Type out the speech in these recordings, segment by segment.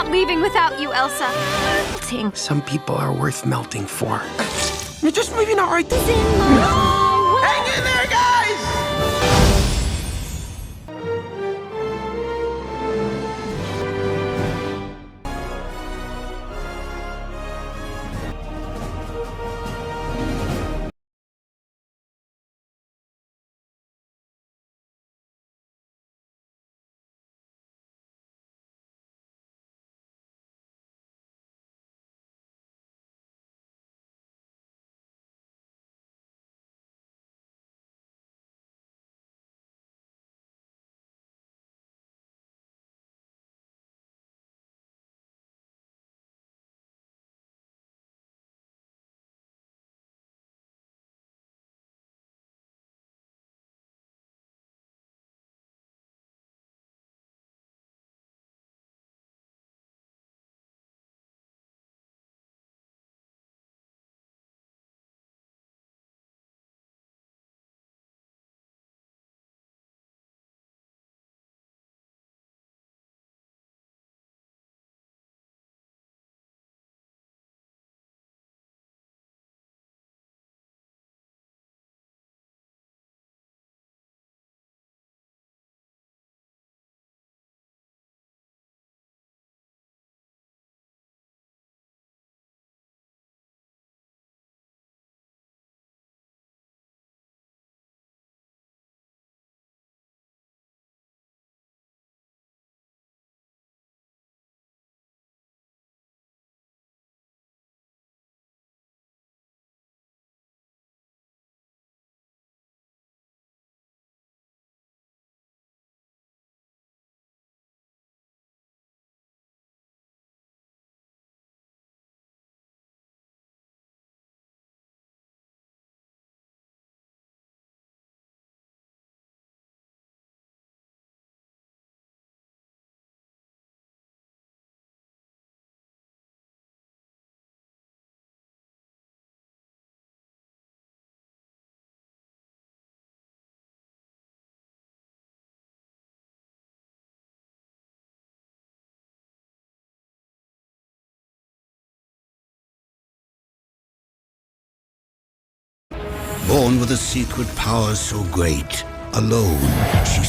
not leaving without you, Elsa. Some people are worth melting for. You're just moving out right there. Hang in there, guys! Born with a secret power so great, alone she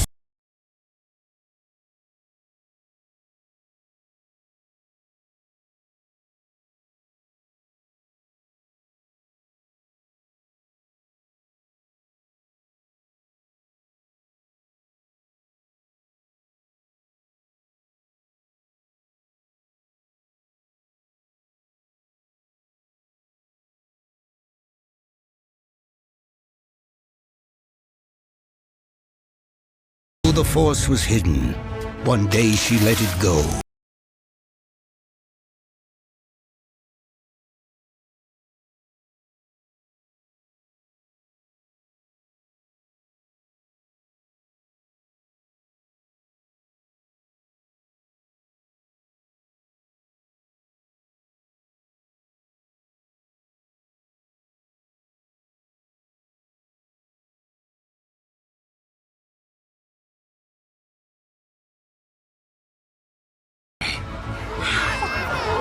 the force was hidden. One day she let it go.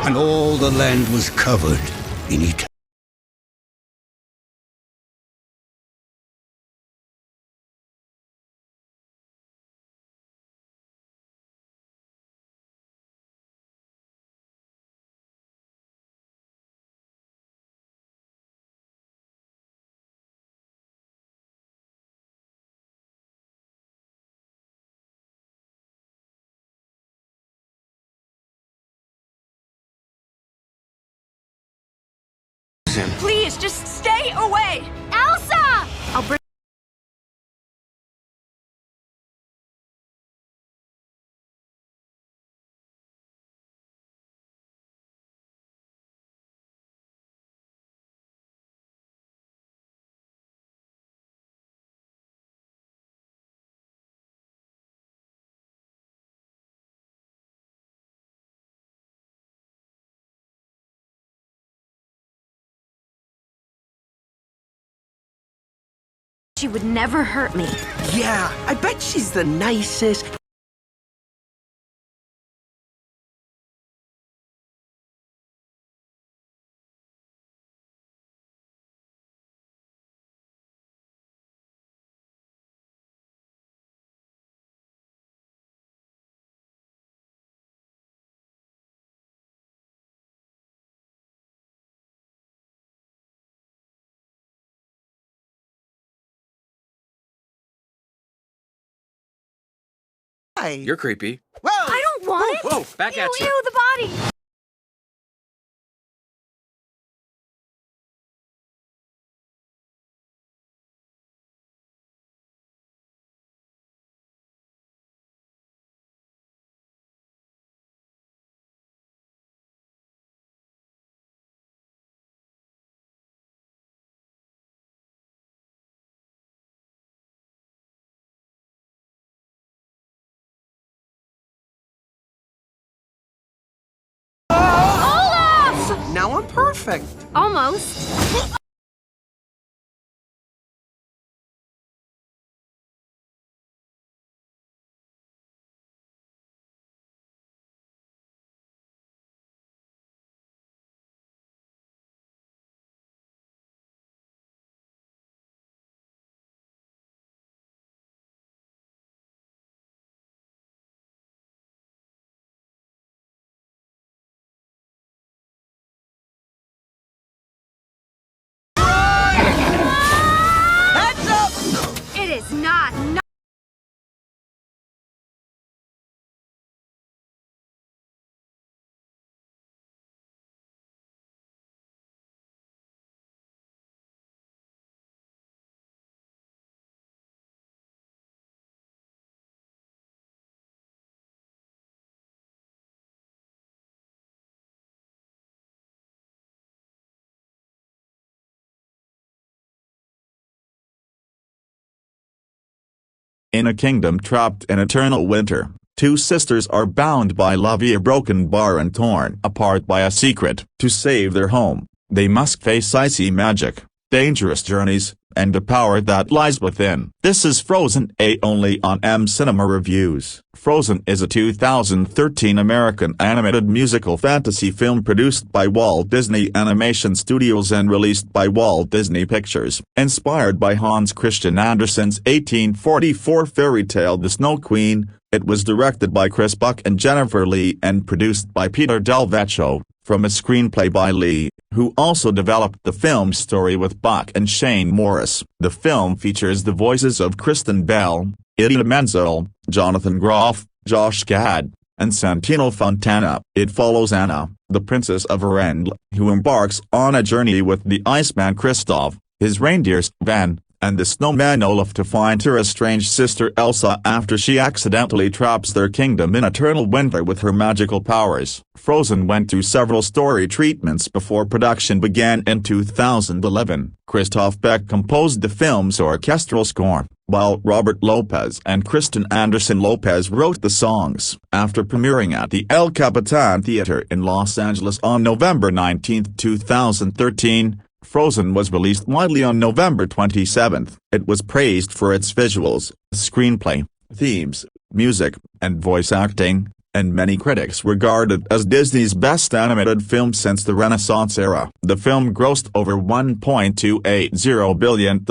And all the land was covered in eternity. Please, just stay away! Elsa! I'll bring... She would never hurt me. Yeah, I bet she's the nicest. You're creepy. Whoa! I don't want it! Whoa, back at you. Ew, the body! Olaf! Now I'm perfect. Almost. Heads up! It is not. In a kingdom trapped in eternal winter, two sisters are bound by love via a broken bar and torn apart by a secret. To save their home, they must face icy magic, dangerous journeys, and the power that lies within. This is Frozen A only on M Cinema Reviews. Frozen is a 2013 American animated musical fantasy film produced by Walt Disney Animation Studios and released by Walt Disney Pictures. Inspired by Hans Christian Andersen's 1844 fairy tale The Snow Queen, it was directed by Chris Buck and Jennifer Lee and produced by Peter Del Vecchio, from a screenplay by Lee, who also developed the film's story with Buck and Shane Morris. The film features the voices of Kristen Bell, Idina Menzel, Jonathan Groff, Josh Gad, and Santino Fontana. It follows Anna, the princess of Arendelle, who embarks on a journey with the Iceman Kristoff, his reindeer Sven, and the snowman Olaf to find her estranged sister Elsa after she accidentally traps their kingdom in eternal winter with her magical powers. Frozen went through several story treatments before production began in 2011. Christoph Beck composed the film's orchestral score, while Robert Lopez and Kristen Anderson Lopez wrote the songs. After premiering at the El Capitan Theater in Los Angeles on November 19, 2013, Frozen was released widely on November 27. It was praised for its visuals, screenplay, themes, music, and voice acting, and many critics regard it as Disney's best animated film since the Renaissance era. The film grossed over $1.280 billion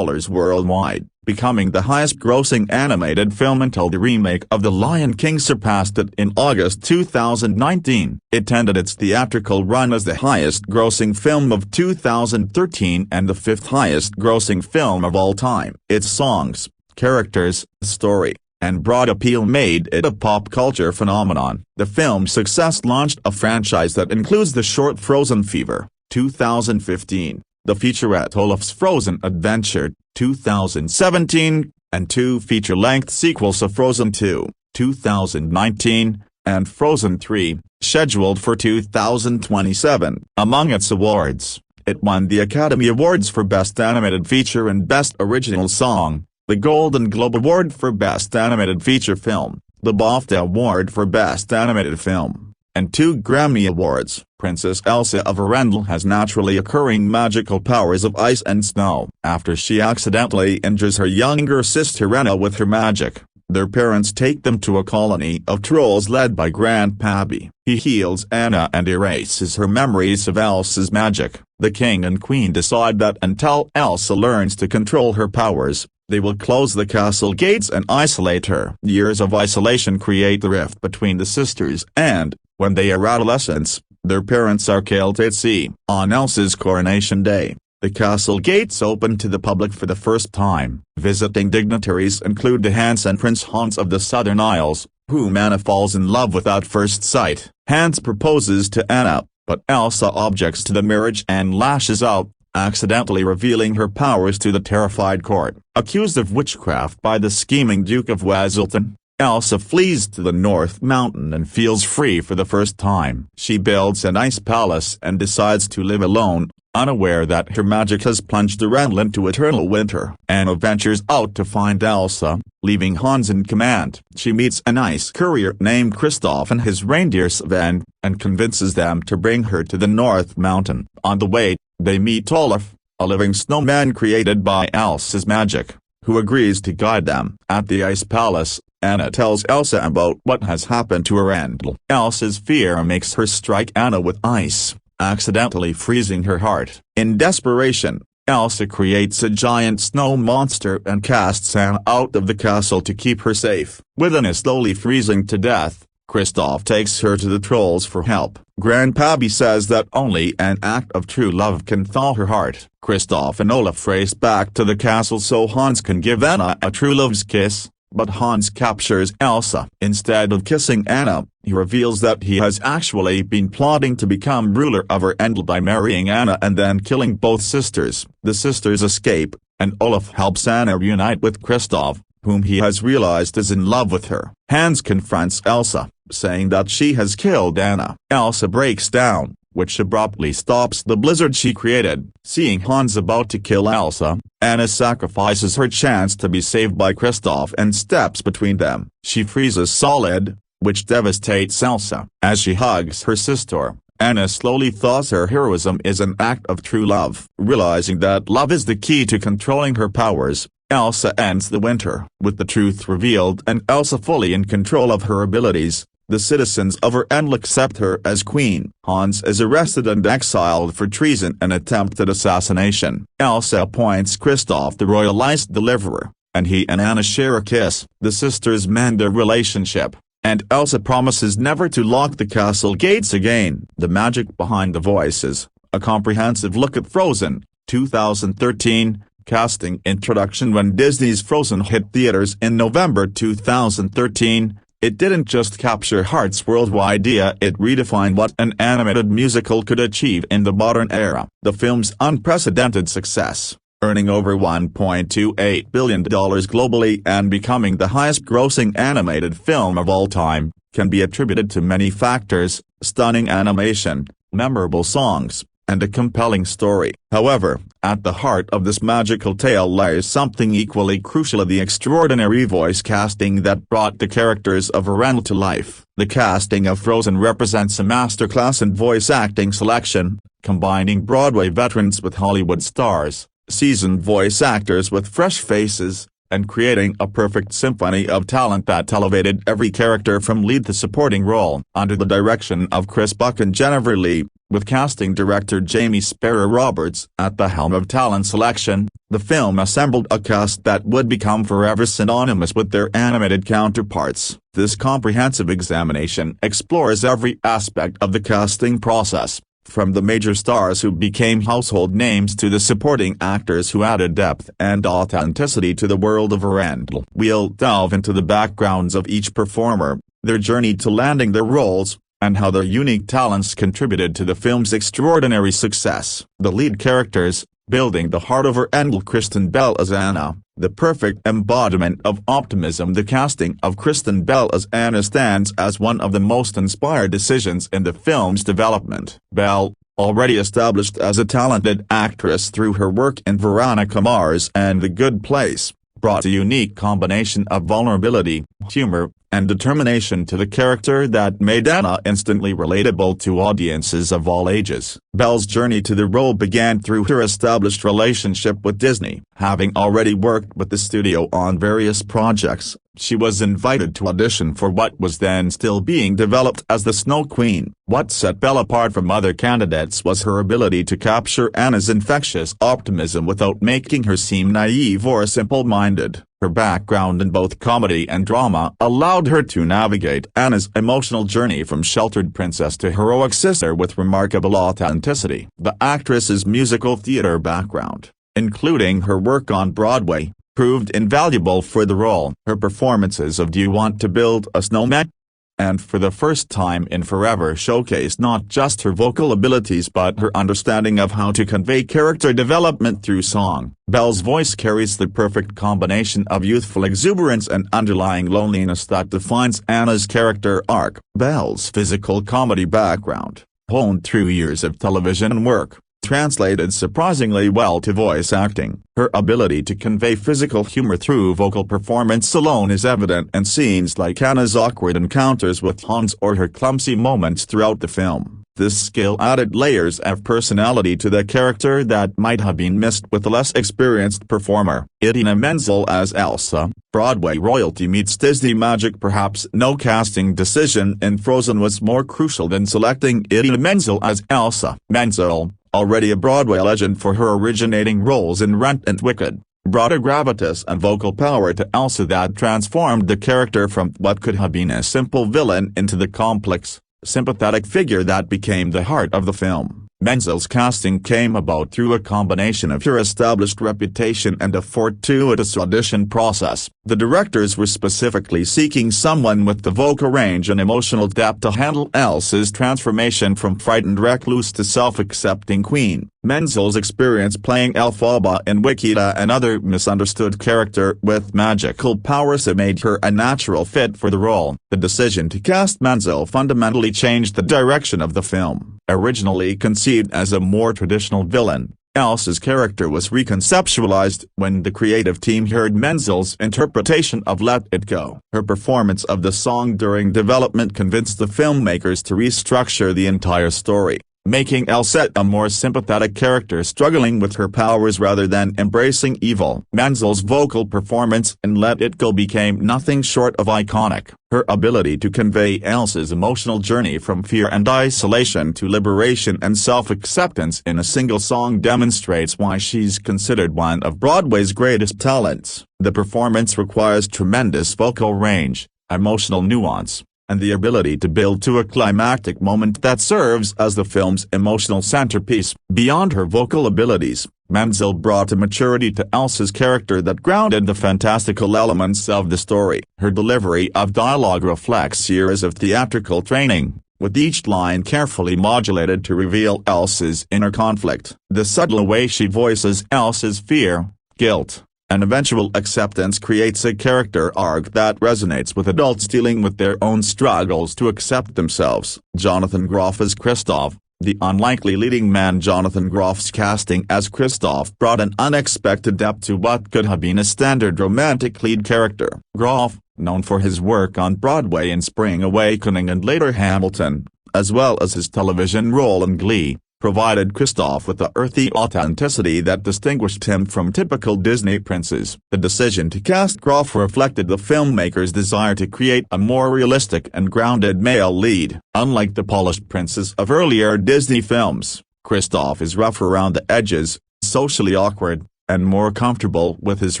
worldwide, becoming the highest-grossing animated film until the remake of The Lion King surpassed it in August 2019. It ended its theatrical run as the highest-grossing film of 2013 and the fifth highest-grossing film of all time. Its songs, characters, story, and broad appeal made it a pop culture phenomenon. The film's success launched a franchise that includes the short Frozen Fever, 2015, the featurette Olaf's Frozen Adventure, 2017, and two feature-length sequels of Frozen 2, 2019, and Frozen 3, scheduled for 2027. Among its awards, it won the Academy Awards for Best Animated Feature and Best Original Song, the Golden Globe Award for Best Animated Feature Film, the BAFTA Award for Best Animated Film, and two Grammy Awards. Princess Elsa of Arendelle has naturally occurring magical powers of ice and snow. After she accidentally injures her younger sister Anna with her magic, their parents take them to a colony of trolls led by Grandpappy. He heals Anna and erases her memories of Elsa's magic. The king and queen decide that until Elsa learns to control her powers, they will close the castle gates and isolate her. Years of isolation create the rift between the sisters and, when they are adolescents, their parents are killed at sea. On Elsa's coronation day, the castle gates open to the public for the first time. Visiting dignitaries include the Hans and Prince Hans of the Southern Isles, whom Anna falls in love with at first sight. Hans proposes to Anna, but Elsa objects to the marriage and lashes out, accidentally revealing her powers to the terrified court. Accused of witchcraft by the scheming Duke of Weselton, Elsa flees to the North Mountain and feels free for the first time. She builds an ice palace and decides to live alone, unaware that her magic has plunged the realm into eternal winter. Anna ventures out to find Elsa, leaving Hans in command. She meets an ice courier named Kristoff and his reindeer Sven, and convinces them to bring her to the North Mountain. On the way, they meet Olaf, a living snowman created by Elsa's magic, who agrees to guide them. At the ice palace, Anna tells Elsa about what has happened to her and Elsa's fear makes her strike Anna with ice, accidentally freezing her heart. In desperation, Elsa creates a giant snow monster and casts Anna out of the castle to keep her safe. With Anna slowly freezing to death, Kristoff takes her to the trolls for help. Grandpappy says that only an act of true love can thaw her heart. Kristoff and Olaf race back to the castle so Hans can give Anna a true love's kiss, but Hans captures Elsa. Instead of kissing Anna, he reveals that he has actually been plotting to become ruler of Arendelle by marrying Anna and then killing both sisters. The sisters escape, and Olaf helps Anna reunite with Kristoff, whom he has realized is in love with her. Hans confronts Elsa, saying that she has killed Anna. Elsa breaks down, which abruptly stops the blizzard she created. Seeing Hans about to kill Elsa, Anna sacrifices her chance to be saved by Kristoff and steps between them. She freezes solid, which devastates Elsa. As she hugs her sister, Anna slowly thaws her heroism is an act of true love. Realizing that love is the key to controlling her powers, Elsa ends the winter. With the truth revealed and Elsa fully in control of her abilities, the citizens of Arendelle accept her as queen. Hans is arrested and exiled for treason and attempted assassination. Elsa appoints Kristoff the royal ice deliverer, and he and Anna share a kiss. The sisters mend their relationship, and Elsa promises never to lock the castle gates again. The magic behind the voices, a comprehensive look at Frozen, 2013. Casting introduction. When Disney's Frozen hit theaters in November 2013, it didn't just capture hearts worldwide, it redefined what an animated musical could achieve in the modern era. The film's unprecedented success, earning over $1.28 billion globally and becoming the highest-grossing animated film of all time, can be attributed to many factors: stunning animation, memorable songs, and a compelling story. However, at the heart of this magical tale lies something equally crucial: the extraordinary voice casting that brought the characters of Arendelle to life. The casting of Frozen represents a masterclass in voice acting selection, combining Broadway veterans with Hollywood stars, seasoned voice actors with fresh faces, and creating a perfect symphony of talent that elevated every character from lead to supporting role. Under the direction of Chris Buck and Jennifer Lee, with casting director Jamie Sparrow Roberts at the helm of talent selection, the film assembled a cast that would become forever synonymous with their animated counterparts. This comprehensive examination explores every aspect of the casting process, from the major stars who became household names to the supporting actors who added depth and authenticity to the world of Arendelle. We'll delve into the backgrounds of each performer, their journey to landing their roles, and how their unique talents contributed to the film's extraordinary success. The lead characters, building the heart of Arendelle. Kristen Bell as Anna, the perfect embodiment of optimism. The casting of Kristen Bell as Anna stands as one of the most inspired decisions in the film's development. Bell, already established as a talented actress through her work in Veronica Mars and The Good Place, brought a unique combination of vulnerability, humor, and determination to the character that made Anna instantly relatable to audiences of all ages. Bell's journey to the role began through her established relationship with Disney. Having already worked with the studio on various projects, she was invited to audition for what was then still being developed as the Snow Queen. What set Belle apart from other candidates was her ability to capture Anna's infectious optimism without making her seem naive or simple-minded. Her background in both comedy and drama allowed her to navigate Anna's emotional journey from sheltered princess to heroic sister with remarkable authenticity. The actress's musical theater background, including her work on Broadway, proved invaluable for the role. Her performances of Do You Want to Build a Snowman? And For the First Time in Forever showcased not just her vocal abilities but her understanding of how to convey character development through song. Bell's voice carries the perfect combination of youthful exuberance and underlying loneliness that defines Anna's character arc. Bell's physical comedy background, honed through years of television work, translated surprisingly well to voice acting. Her ability to convey physical humor through vocal performance alone is evident in scenes like Anna's awkward encounters with Hans or her clumsy moments throughout the film. This skill added layers of personality to the character that might have been missed with a less experienced performer. Idina Menzel as Elsa, Broadway royalty meets Disney magic. Perhaps no casting decision in Frozen was more crucial than selecting Idina Menzel as Elsa. Menzel, already a Broadway legend for her originating roles in Rent and Wicked, brought a gravitas and vocal power to Elsa that transformed the character from what could have been a simple villain into the complex, sympathetic figure that became the heart of the film. Menzel's casting came about through a combination of her established reputation and a fortuitous audition process. The directors were specifically seeking someone with the vocal range and emotional depth to handle Elsa's transformation from frightened recluse to self-accepting queen. Menzel's experience playing Elphaba in Wicked, another misunderstood character with magical powers, made her a natural fit for the role. The decision to cast Menzel fundamentally changed the direction of the film. Originally conceived as a more traditional villain, Elsa's character was reconceptualized when the creative team heard Menzel's interpretation of Let It Go. Her performance of the song during development convinced the filmmakers to restructure the entire story, making Elsa a more sympathetic character struggling with her powers rather than embracing evil. Menzel's vocal performance in Let It Go became nothing short of iconic. Her ability to convey Elsa's emotional journey from fear and isolation to liberation and self-acceptance in a single song demonstrates why she's considered one of Broadway's greatest talents. The performance requires tremendous vocal range, emotional nuance, and the ability to build to a climactic moment that serves as the film's emotional centerpiece. Beyond her vocal abilities, Menzel brought a maturity to Elsa's character that grounded the fantastical elements of the story. Her delivery of dialogue reflects years of theatrical training, with each line carefully modulated to reveal Elsa's inner conflict. The subtle way she voices Elsa's fear, guilt, and eventual acceptance creates a character arc that resonates with adults dealing with their own struggles to accept themselves. Jonathan Groff as Kristoff. The unlikely leading man Jonathan Groff's casting as Kristoff brought an unexpected depth to what could have been a standard romantic lead character. Groff, known for his work on Broadway in Spring Awakening and later Hamilton, as well as his television role in Glee, provided Kristoff with the earthy authenticity that distinguished him from typical Disney princes. The decision to cast Groff reflected the filmmakers' desire to create a more realistic and grounded male lead. Unlike the polished princes of earlier Disney films, Kristoff is rough around the edges, socially awkward, and more comfortable with his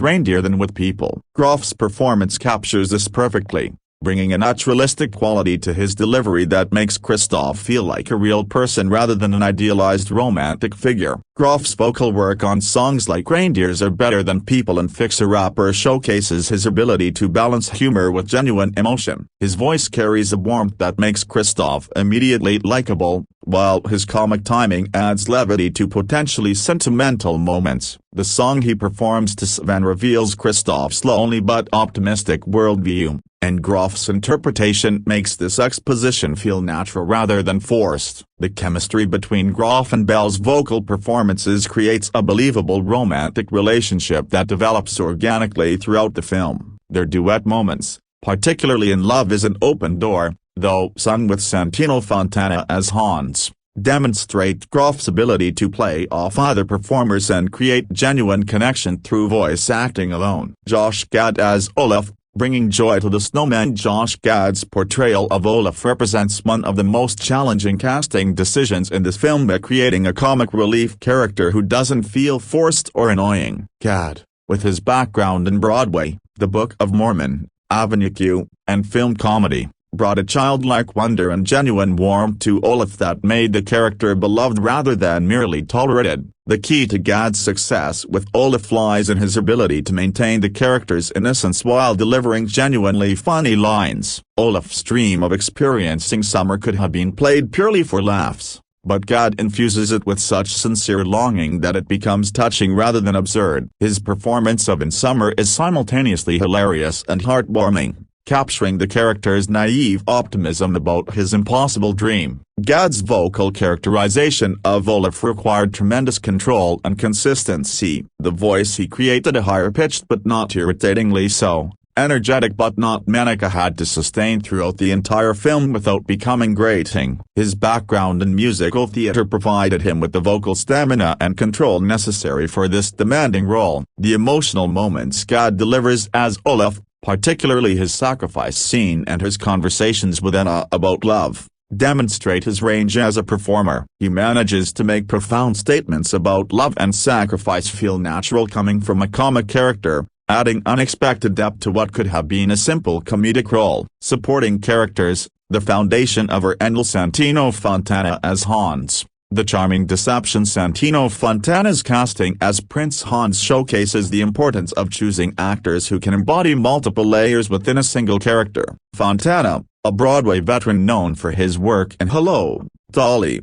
reindeer than with people. Groff's performance captures this perfectly, bringing a naturalistic quality to his delivery that makes Kristoff feel like a real person rather than an idealized romantic figure. Groff's vocal work on songs like Reindeers Are Better Than People and Fixer Upper showcases his ability to balance humor with genuine emotion. His voice carries a warmth that makes Kristoff immediately likable, while his comic timing adds levity to potentially sentimental moments. The song he performs to Sven reveals Kristoff's lonely but optimistic worldview, and Groff's interpretation makes this exposition feel natural rather than forced. The chemistry between Groff and Bell's vocal performances creates a believable romantic relationship that develops organically throughout the film. Their duet moments, particularly in Love Is an Open Door, though sung with Santino Fontana as Hans, demonstrate Groff's ability to play off other performers and create genuine connection through voice acting alone. Josh Gad as Olaf, bringing joy to the snowman. Josh Gad's portrayal of Olaf represents one of the most challenging casting decisions in this film by creating a comic relief character who doesn't feel forced or annoying. Gad, with his background in Broadway, The Book of Mormon, Avenue Q, and film comedy, brought a childlike wonder and genuine warmth to Olaf that made the character beloved rather than merely tolerated. The key to Gad's success with Olaf lies in his ability to maintain the character's innocence while delivering genuinely funny lines. Olaf's dream of experiencing summer could have been played purely for laughs, but Gad infuses it with such sincere longing that it becomes touching rather than absurd. His performance of In Summer is simultaneously hilarious and heartwarming, capturing the character's naive optimism about his impossible dream. Gad's vocal characterization of Olaf required tremendous control and consistency. The voice he created, a higher-pitched but not irritatingly so, energetic but not manic, had to sustain throughout the entire film without becoming grating. His background in musical theater provided him with the vocal stamina and control necessary for this demanding role. The emotional moments Gad delivers as Olaf, particularly his sacrifice scene and his conversations with Anna about love, demonstrate his range as a performer. He manages to make profound statements about love and sacrifice feel natural coming from a comic character, adding unexpected depth to what could have been a simple comedic role. Supporting characters: the foundation of her Endel Santino Fontana as Hans. The charming deception Santino Fontana's casting as Prince Hans showcases the importance of choosing actors who can embody multiple layers within a single character. Fontana, a Broadway veteran known for his work in Hello, Dolly,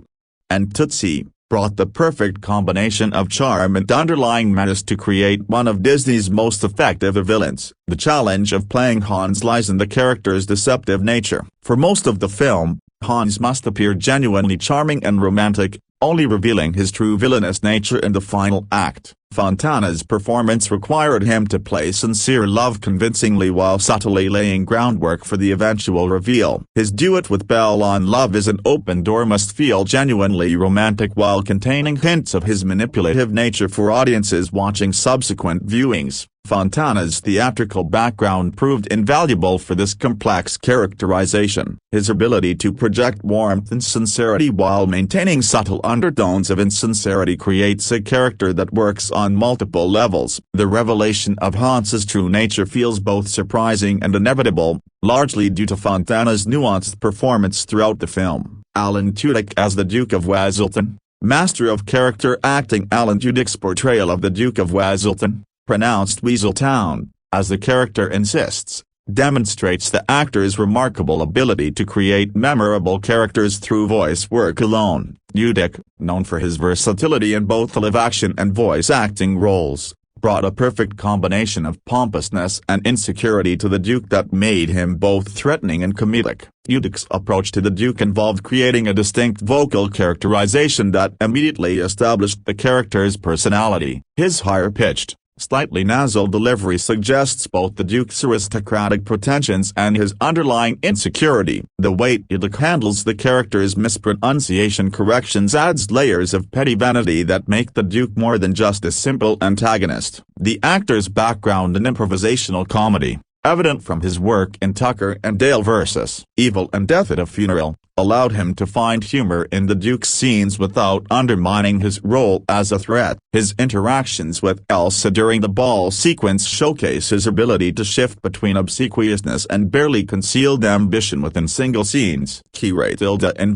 and Tootsie, brought the perfect combination of charm and underlying menace to create one of Disney's most effective villains. The challenge of playing Hans lies in the character's deceptive nature. For most of the film, Hans must appear genuinely charming and romantic, only revealing his true villainous nature in the final act. Fontana's performance required him to play sincere love convincingly while subtly laying groundwork for the eventual reveal. His duet with Bell on Love is an Open Door must feel genuinely romantic while containing hints of his manipulative nature for audiences watching subsequent viewings. Fontana's theatrical background proved invaluable for this complex characterization. His ability to project warmth and sincerity while maintaining subtle undertones of insincerity creates a character that works on multiple levels. The revelation of Hans's true nature feels both surprising and inevitable, largely due to Fontana's nuanced performance throughout the film. Alan Tudyk as the Duke of Weselton. Master of character acting. Alan Tudyk's portrayal of the Duke of Weselton, pronounced Weaseltown, as the character insists, demonstrates the actor's remarkable ability to create memorable characters through voice work alone. Tudyk, known for his versatility in both live-action and voice acting roles, brought a perfect combination of pompousness and insecurity to the Duke that made him both threatening and comedic. Tudyk's approach to the Duke involved creating a distinct vocal characterization that immediately established the character's personality. His higher-pitched, slightly nasal delivery suggests both the Duke's aristocratic pretensions and his underlying insecurity. The way Tudyk handles the character's mispronunciation corrections adds layers of petty vanity that make the Duke more than just a simple antagonist. The actor's background in improvisational comedy, evident from his work in Tucker and Dale vs. Evil and Death at a Funeral, allowed him to find humor in the Duke's scenes without undermining his role as a threat. His interactions with Elsa during the ball sequence showcase his ability to shift between obsequiousness and barely concealed ambition within single scenes. N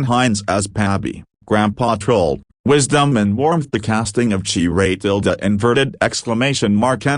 Hines as Pabby, Grandpa Troll. Wisdom and warmth. The casting of N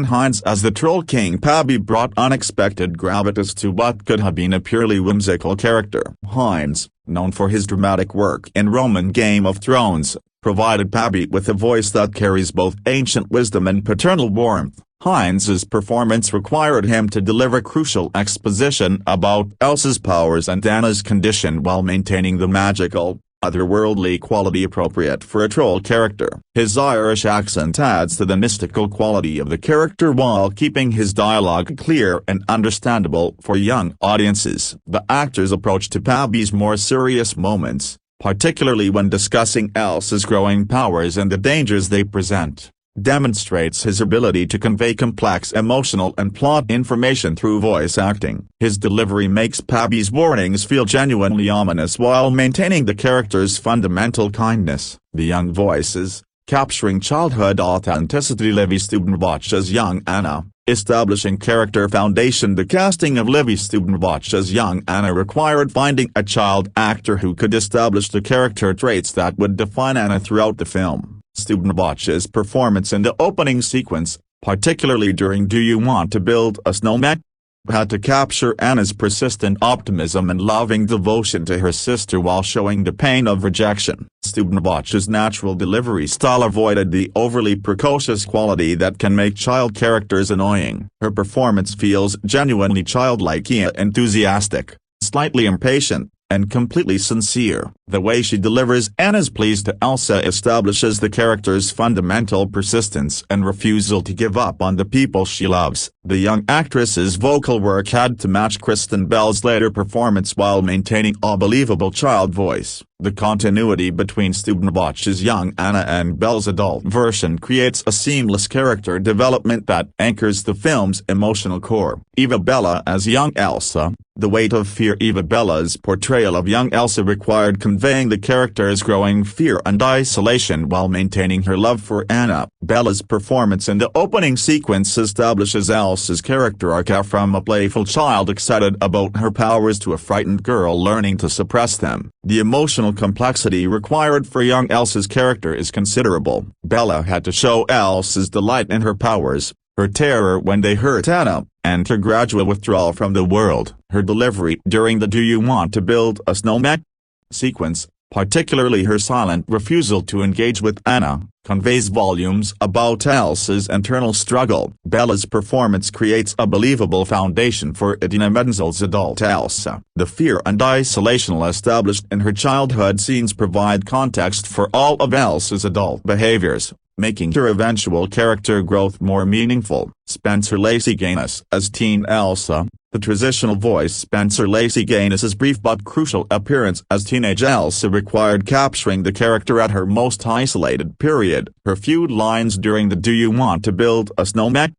Hines as the Troll King Pabby brought unexpected gravitas to what could have been a purely whimsical character. Hines, known for his dramatic work in Roman Game of Thrones, provided Pabby with a voice that carries both ancient wisdom and paternal warmth. Hines's performance required him to deliver crucial exposition about Elsa's powers and Anna's condition while maintaining the magical, otherworldly quality appropriate for a troll character. His Irish accent adds to the mystical quality of the character while keeping his dialogue clear and understandable for young audiences. The actor's approach to Pabby's more serious moments, particularly when discussing Elsa's growing powers and the dangers they present, demonstrates his ability to convey complex emotional and plot information through voice acting. His delivery makes Pabby's warnings feel genuinely ominous while maintaining the character's fundamental kindness. The young voices, capturing childhood authenticity. Livy Steubenbach as young Anna, Establishing character foundation. The casting of Livy Stubenbach as young Anna required finding a child actor who could establish the character traits that would define Anna throughout the film. Stubenbach's performance in the opening sequence, particularly during Do You Want to Build a Snowman?, had to capture Anna's persistent optimism and loving devotion to her sister while showing the pain of rejection. Stubenbach's natural delivery style avoided the overly precocious quality that can make child characters annoying. Her performance feels genuinely childlike, enthusiastic, slightly impatient, and completely sincere. The way she delivers Anna's pleas to Elsa establishes the character's fundamental persistence and refusal to give up on the people she loves. The young actress's vocal work had to match Kristen Bell's later performance while maintaining a believable child voice. The continuity between Stubenbach's young Anna and Bell's adult version creates a seamless character development that anchors the film's emotional core. Eva Bella as young Elsa. The weight of fear. Eva Bella's portrayal of young Elsa required conveying the character's growing fear and isolation while maintaining her love for Anna. Bella's performance in the opening sequence establishes Elsa's character arc from a playful child excited about her powers to a frightened girl learning to suppress them. The emotional complexity required for young Elsa's character is considerable. Bella had to show Elsa's delight in her powers, her terror when they hurt Anna, and her gradual withdrawal from the world. Her delivery during the Do You Want to Build a Snowman? Sequence, particularly her silent refusal to engage with Anna, conveys volumes about Elsa's internal struggle. Bella's performance creates a believable foundation for Idina Menzel's adult Elsa. The fear and isolation established in her childhood scenes provide context for all of Elsa's adult behaviors, making her eventual character growth more meaningful. Spencer Lacey Gaines as teen Elsa. The transitional voice. Spencer Lacey Gaines's brief but crucial appearance as teenage Elsa required capturing the character at her most isolated period. Her few lines during the Do You Want to Build a Snowman?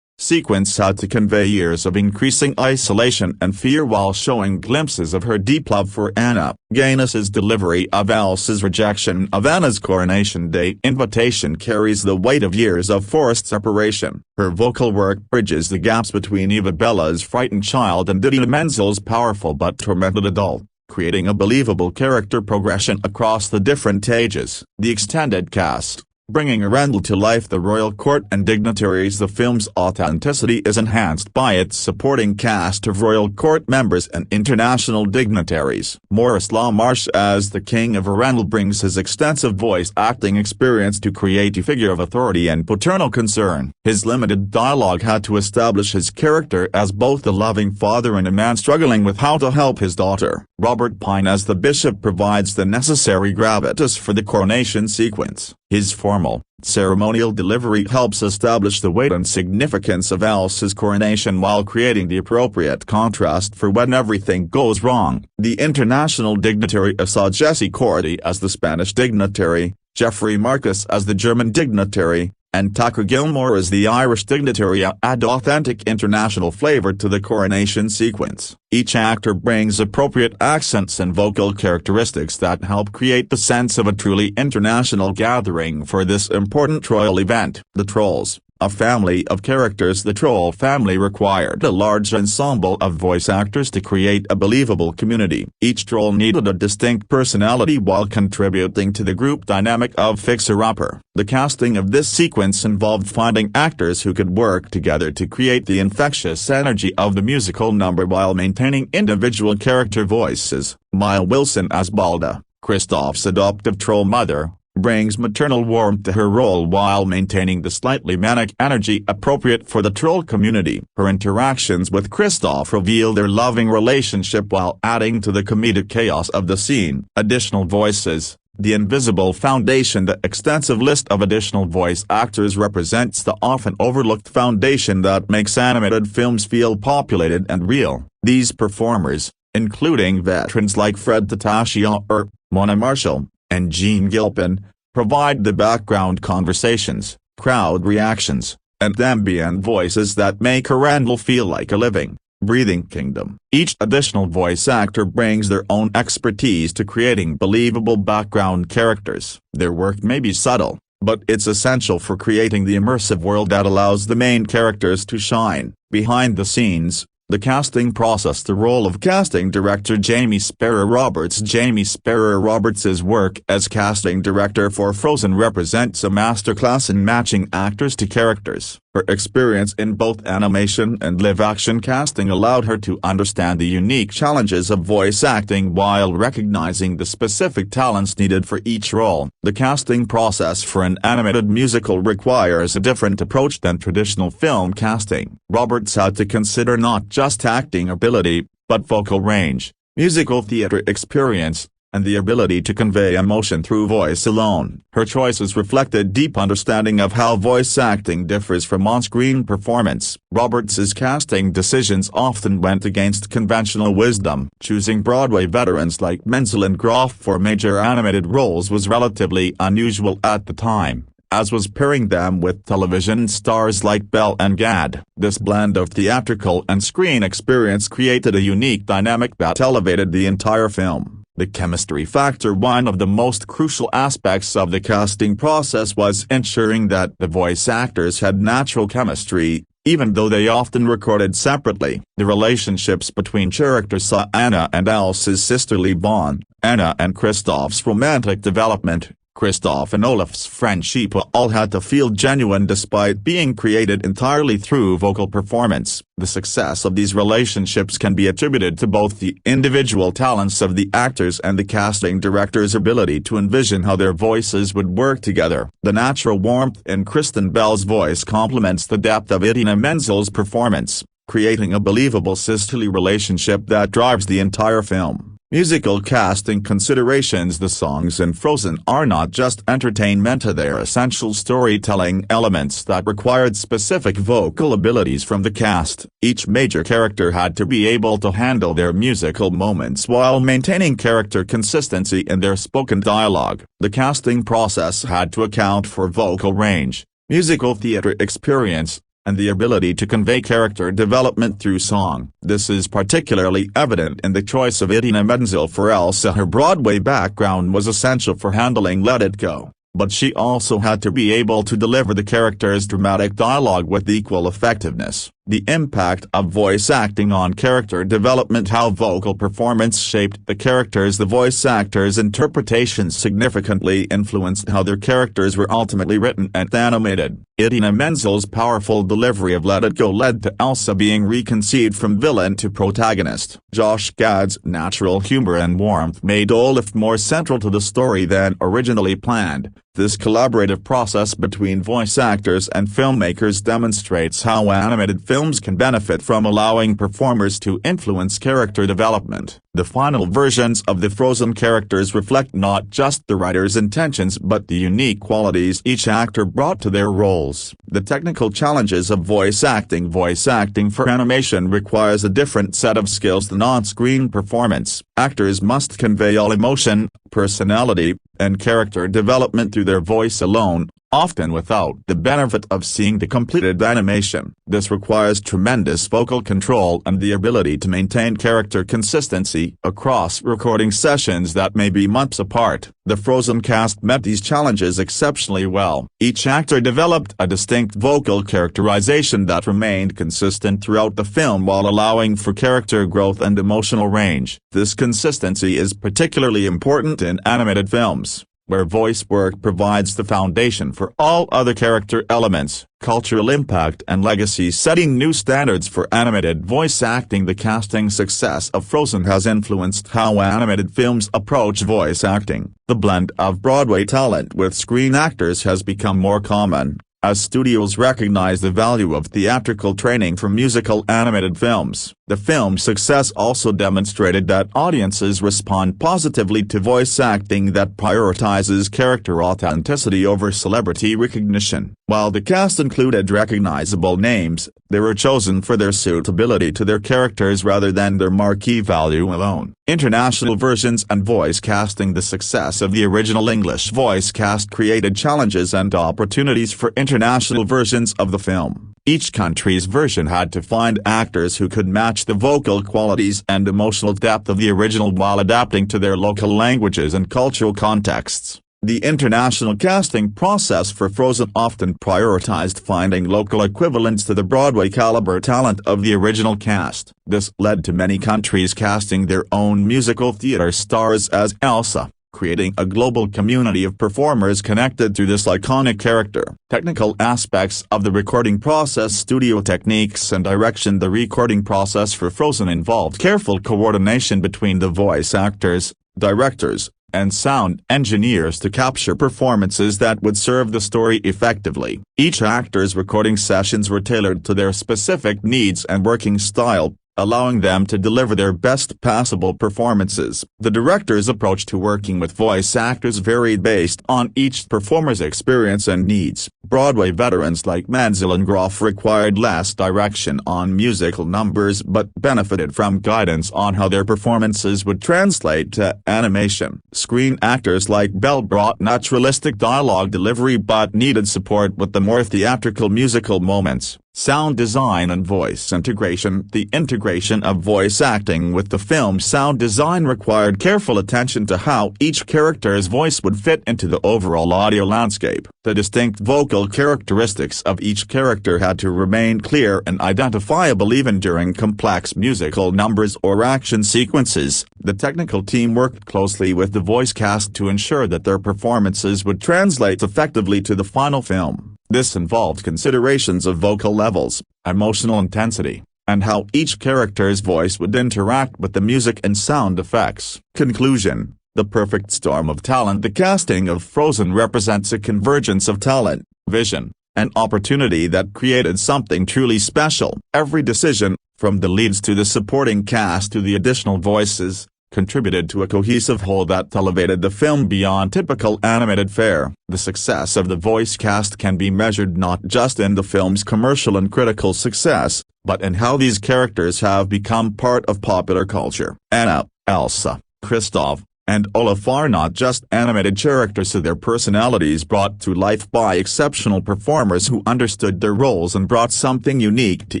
Sequence had to convey years of increasing isolation and fear while showing glimpses of her deep love for Anna. Gaines's delivery of Elsa's rejection of Anna's coronation day invitation carries the weight of years of forced separation. Her vocal work bridges the gaps between Eva Bella's frightened child and Idina Menzel's powerful but tormented adult, creating a believable character progression across the different ages. The extended cast, bringing Arundel to life. The royal court and dignitaries. The film's authenticity is enhanced by its supporting cast of royal court members and international dignitaries. Maurice LaMarche as the King of Arundel brings his extensive voice acting experience to create a figure of authority and paternal concern. His limited dialogue had to establish his character as both a loving father and a man struggling with how to help his daughter. Robert Pine as the bishop provides the necessary gravitas for the coronation sequence. His formal, ceremonial delivery helps establish the weight and significance of Elsa's coronation while creating the appropriate contrast for when everything goes wrong. The international dignitary saw Jesse Cordy as the Spanish dignitary, Jeffrey Marcus as the German dignitary, and Tucker Gilmore as the Irish dignitary add authentic international flavor to the coronation sequence. Each actor brings appropriate accents and vocal characteristics that help create the sense of a truly international gathering for this important royal event. The Trolls, a family of characters. The Troll family required a large ensemble of voice actors to create a believable community. Each troll needed a distinct personality while contributing to the group dynamic of fixer-upper. The casting of this sequence involved finding actors who could work together to create the infectious energy of the musical number while maintaining individual character voices. Maya Wilson as Balda, Kristoff's adoptive troll mother, brings maternal warmth to her role while maintaining the slightly manic energy appropriate for the troll community. Her interactions with Kristoff reveal their loving relationship while adding to the comedic chaos of the scene. Additional voices. The Invisible Foundation. The extensive list of additional voice actors represents the often overlooked foundation that makes animated films feel populated and real. These performers, including veterans like Fred Tatasciore, Mona Marshall, and Jean Gilpin, provide the background conversations, crowd reactions, and ambient voices that make Arundel feel like a living, breathing kingdom. Each additional voice actor brings their own expertise to creating believable background characters. Their work may be subtle, but it's essential for creating the immersive world that allows the main characters to shine. Behind the scenes, the casting process. The role of casting director Jamie Sparrow Roberts. Jamie Sparrow Roberts' work as casting director for Frozen represents a masterclass in matching actors to characters. Her experience in both animation and live-action casting allowed her to understand the unique challenges of voice acting while recognizing the specific talents needed for each role. The casting process for an animated musical requires a different approach than traditional film casting. Roberts had to consider not just acting ability, but vocal range, musical theater experience, and the ability to convey emotion through voice alone. Her choices reflected deep understanding of how voice acting differs from on-screen performance. Roberts's casting decisions often went against conventional wisdom. Choosing Broadway veterans like Menzel and Groff for major animated roles was relatively unusual at the time, as was pairing them with television stars like Bell and Gad. This blend of theatrical and screen experience created a unique dynamic that elevated the entire film. The chemistry factor. One of the most crucial aspects of the casting process was ensuring that the voice actors had natural chemistry, even though they often recorded separately. The relationships between characters saw Anna and Elsa's sisterly bond, Anna and Kristoff's romantic development, Kristoff and Olaf's friendship all had to feel genuine despite being created entirely through vocal performance. The success of these relationships can be attributed to both the individual talents of the actors and the casting director's ability to envision how their voices would work together. The natural warmth in Kristen Bell's voice complements the depth of Idina Menzel's performance, creating a believable sisterly relationship that drives the entire film. Musical casting considerations. The songs in Frozen are not just entertainment, they are essential storytelling elements that required specific vocal abilities from the cast. Each major character had to be able to handle their musical moments while maintaining character consistency in their spoken dialogue. The casting process had to account for vocal range, musical theater experience, and the ability to convey character development through song. This is particularly evident in the choice of Idina Menzel for Elsa. Her Broadway background was essential for handling Let It Go, but she also had to be able to deliver the character's dramatic dialogue with equal effectiveness. The impact of voice acting on character development. How vocal performance shaped the characters. The voice actors' interpretations significantly influenced how their characters were ultimately written and animated. Idina Menzel's powerful delivery of Let It Go led to Elsa being reconceived from villain to protagonist. Josh Gad's natural humor and warmth made Olaf more central to the story than originally planned. This collaborative process between voice actors and filmmakers demonstrates how animated films can benefit from allowing performers to influence character development. The final versions of the Frozen characters reflect not just the writer's intentions but the unique qualities each actor brought to their roles. The technical challenges of voice acting. Voice acting for animation requires a different set of skills than on-screen performance. Actors must convey all emotion, personality, and character development through their voice alone, often without the benefit of seeing the completed animation. This requires tremendous vocal control and the ability to maintain character consistency across recording sessions that may be months apart. The Frozen cast met these challenges exceptionally well. Each actor developed a distinct vocal characterization that remained consistent throughout the film while allowing for character growth and emotional range. This consistency is particularly important in animated films, where voice work provides the foundation for all other character elements. Cultural impact and legacy. Setting new standards for animated voice acting. The casting success of Frozen has influenced how animated films approach voice acting. The blend of Broadway talent with screen actors has become more common, as studios recognize the value of theatrical training for musical animated films. The film's success also demonstrated that audiences respond positively to voice acting that prioritizes character authenticity over celebrity recognition. While the cast included recognizable names, they were chosen for their suitability to their characters rather than their marquee value alone. International versions and voice casting. The success of the original English voice cast created challenges and opportunities for international versions of the film. Each country's version had to find actors who could match the vocal qualities and emotional depth of the original while adapting to their local languages and cultural contexts. The international casting process for Frozen often prioritized finding local equivalents to the Broadway-caliber talent of the original cast. This led to many countries casting their own musical theater stars as Elsa, creating a global community of performers connected to this iconic character. Technical aspects of the recording process. Studio techniques and direction. The recording process for Frozen involved careful coordination between the voice actors, directors, and sound engineers to capture performances that would serve the story effectively. Each actor's recording sessions were tailored to their specific needs and working style, allowing them to deliver their best possible performances. The director's approach to working with voice actors varied based on each performer's experience and needs. Broadway veterans like Menzel and Groff required less direction on musical numbers but benefited from guidance on how their performances would translate to animation. Screen actors like Bell brought naturalistic dialogue delivery but needed support with the more theatrical musical moments. Sound design and voice integration. The integration of voice acting with the film's sound design required careful attention to how each character's voice would fit into the overall audio landscape. The distinct vocal characteristics of each character had to remain clear and identifiable even during complex musical numbers or action sequences. The technical team worked closely with the voice cast to ensure that their performances would translate effectively to the final film. This involved considerations of vocal levels, emotional intensity, and how each character's voice would interact with the music and sound effects. Conclusion: the perfect storm of talent. The casting of Frozen represents a convergence of talent, vision, and opportunity that created something truly special. Every decision, from the leads to the supporting cast to the additional voices, contributed to a cohesive whole that elevated the film beyond typical animated fare. The success of the voice cast can be measured not just in the film's commercial and critical success, but in how these characters have become part of popular culture. Anna, Elsa, Kristoff, and Olaf are not just animated characters, their personalities brought to life by exceptional performers who understood their roles and brought something unique to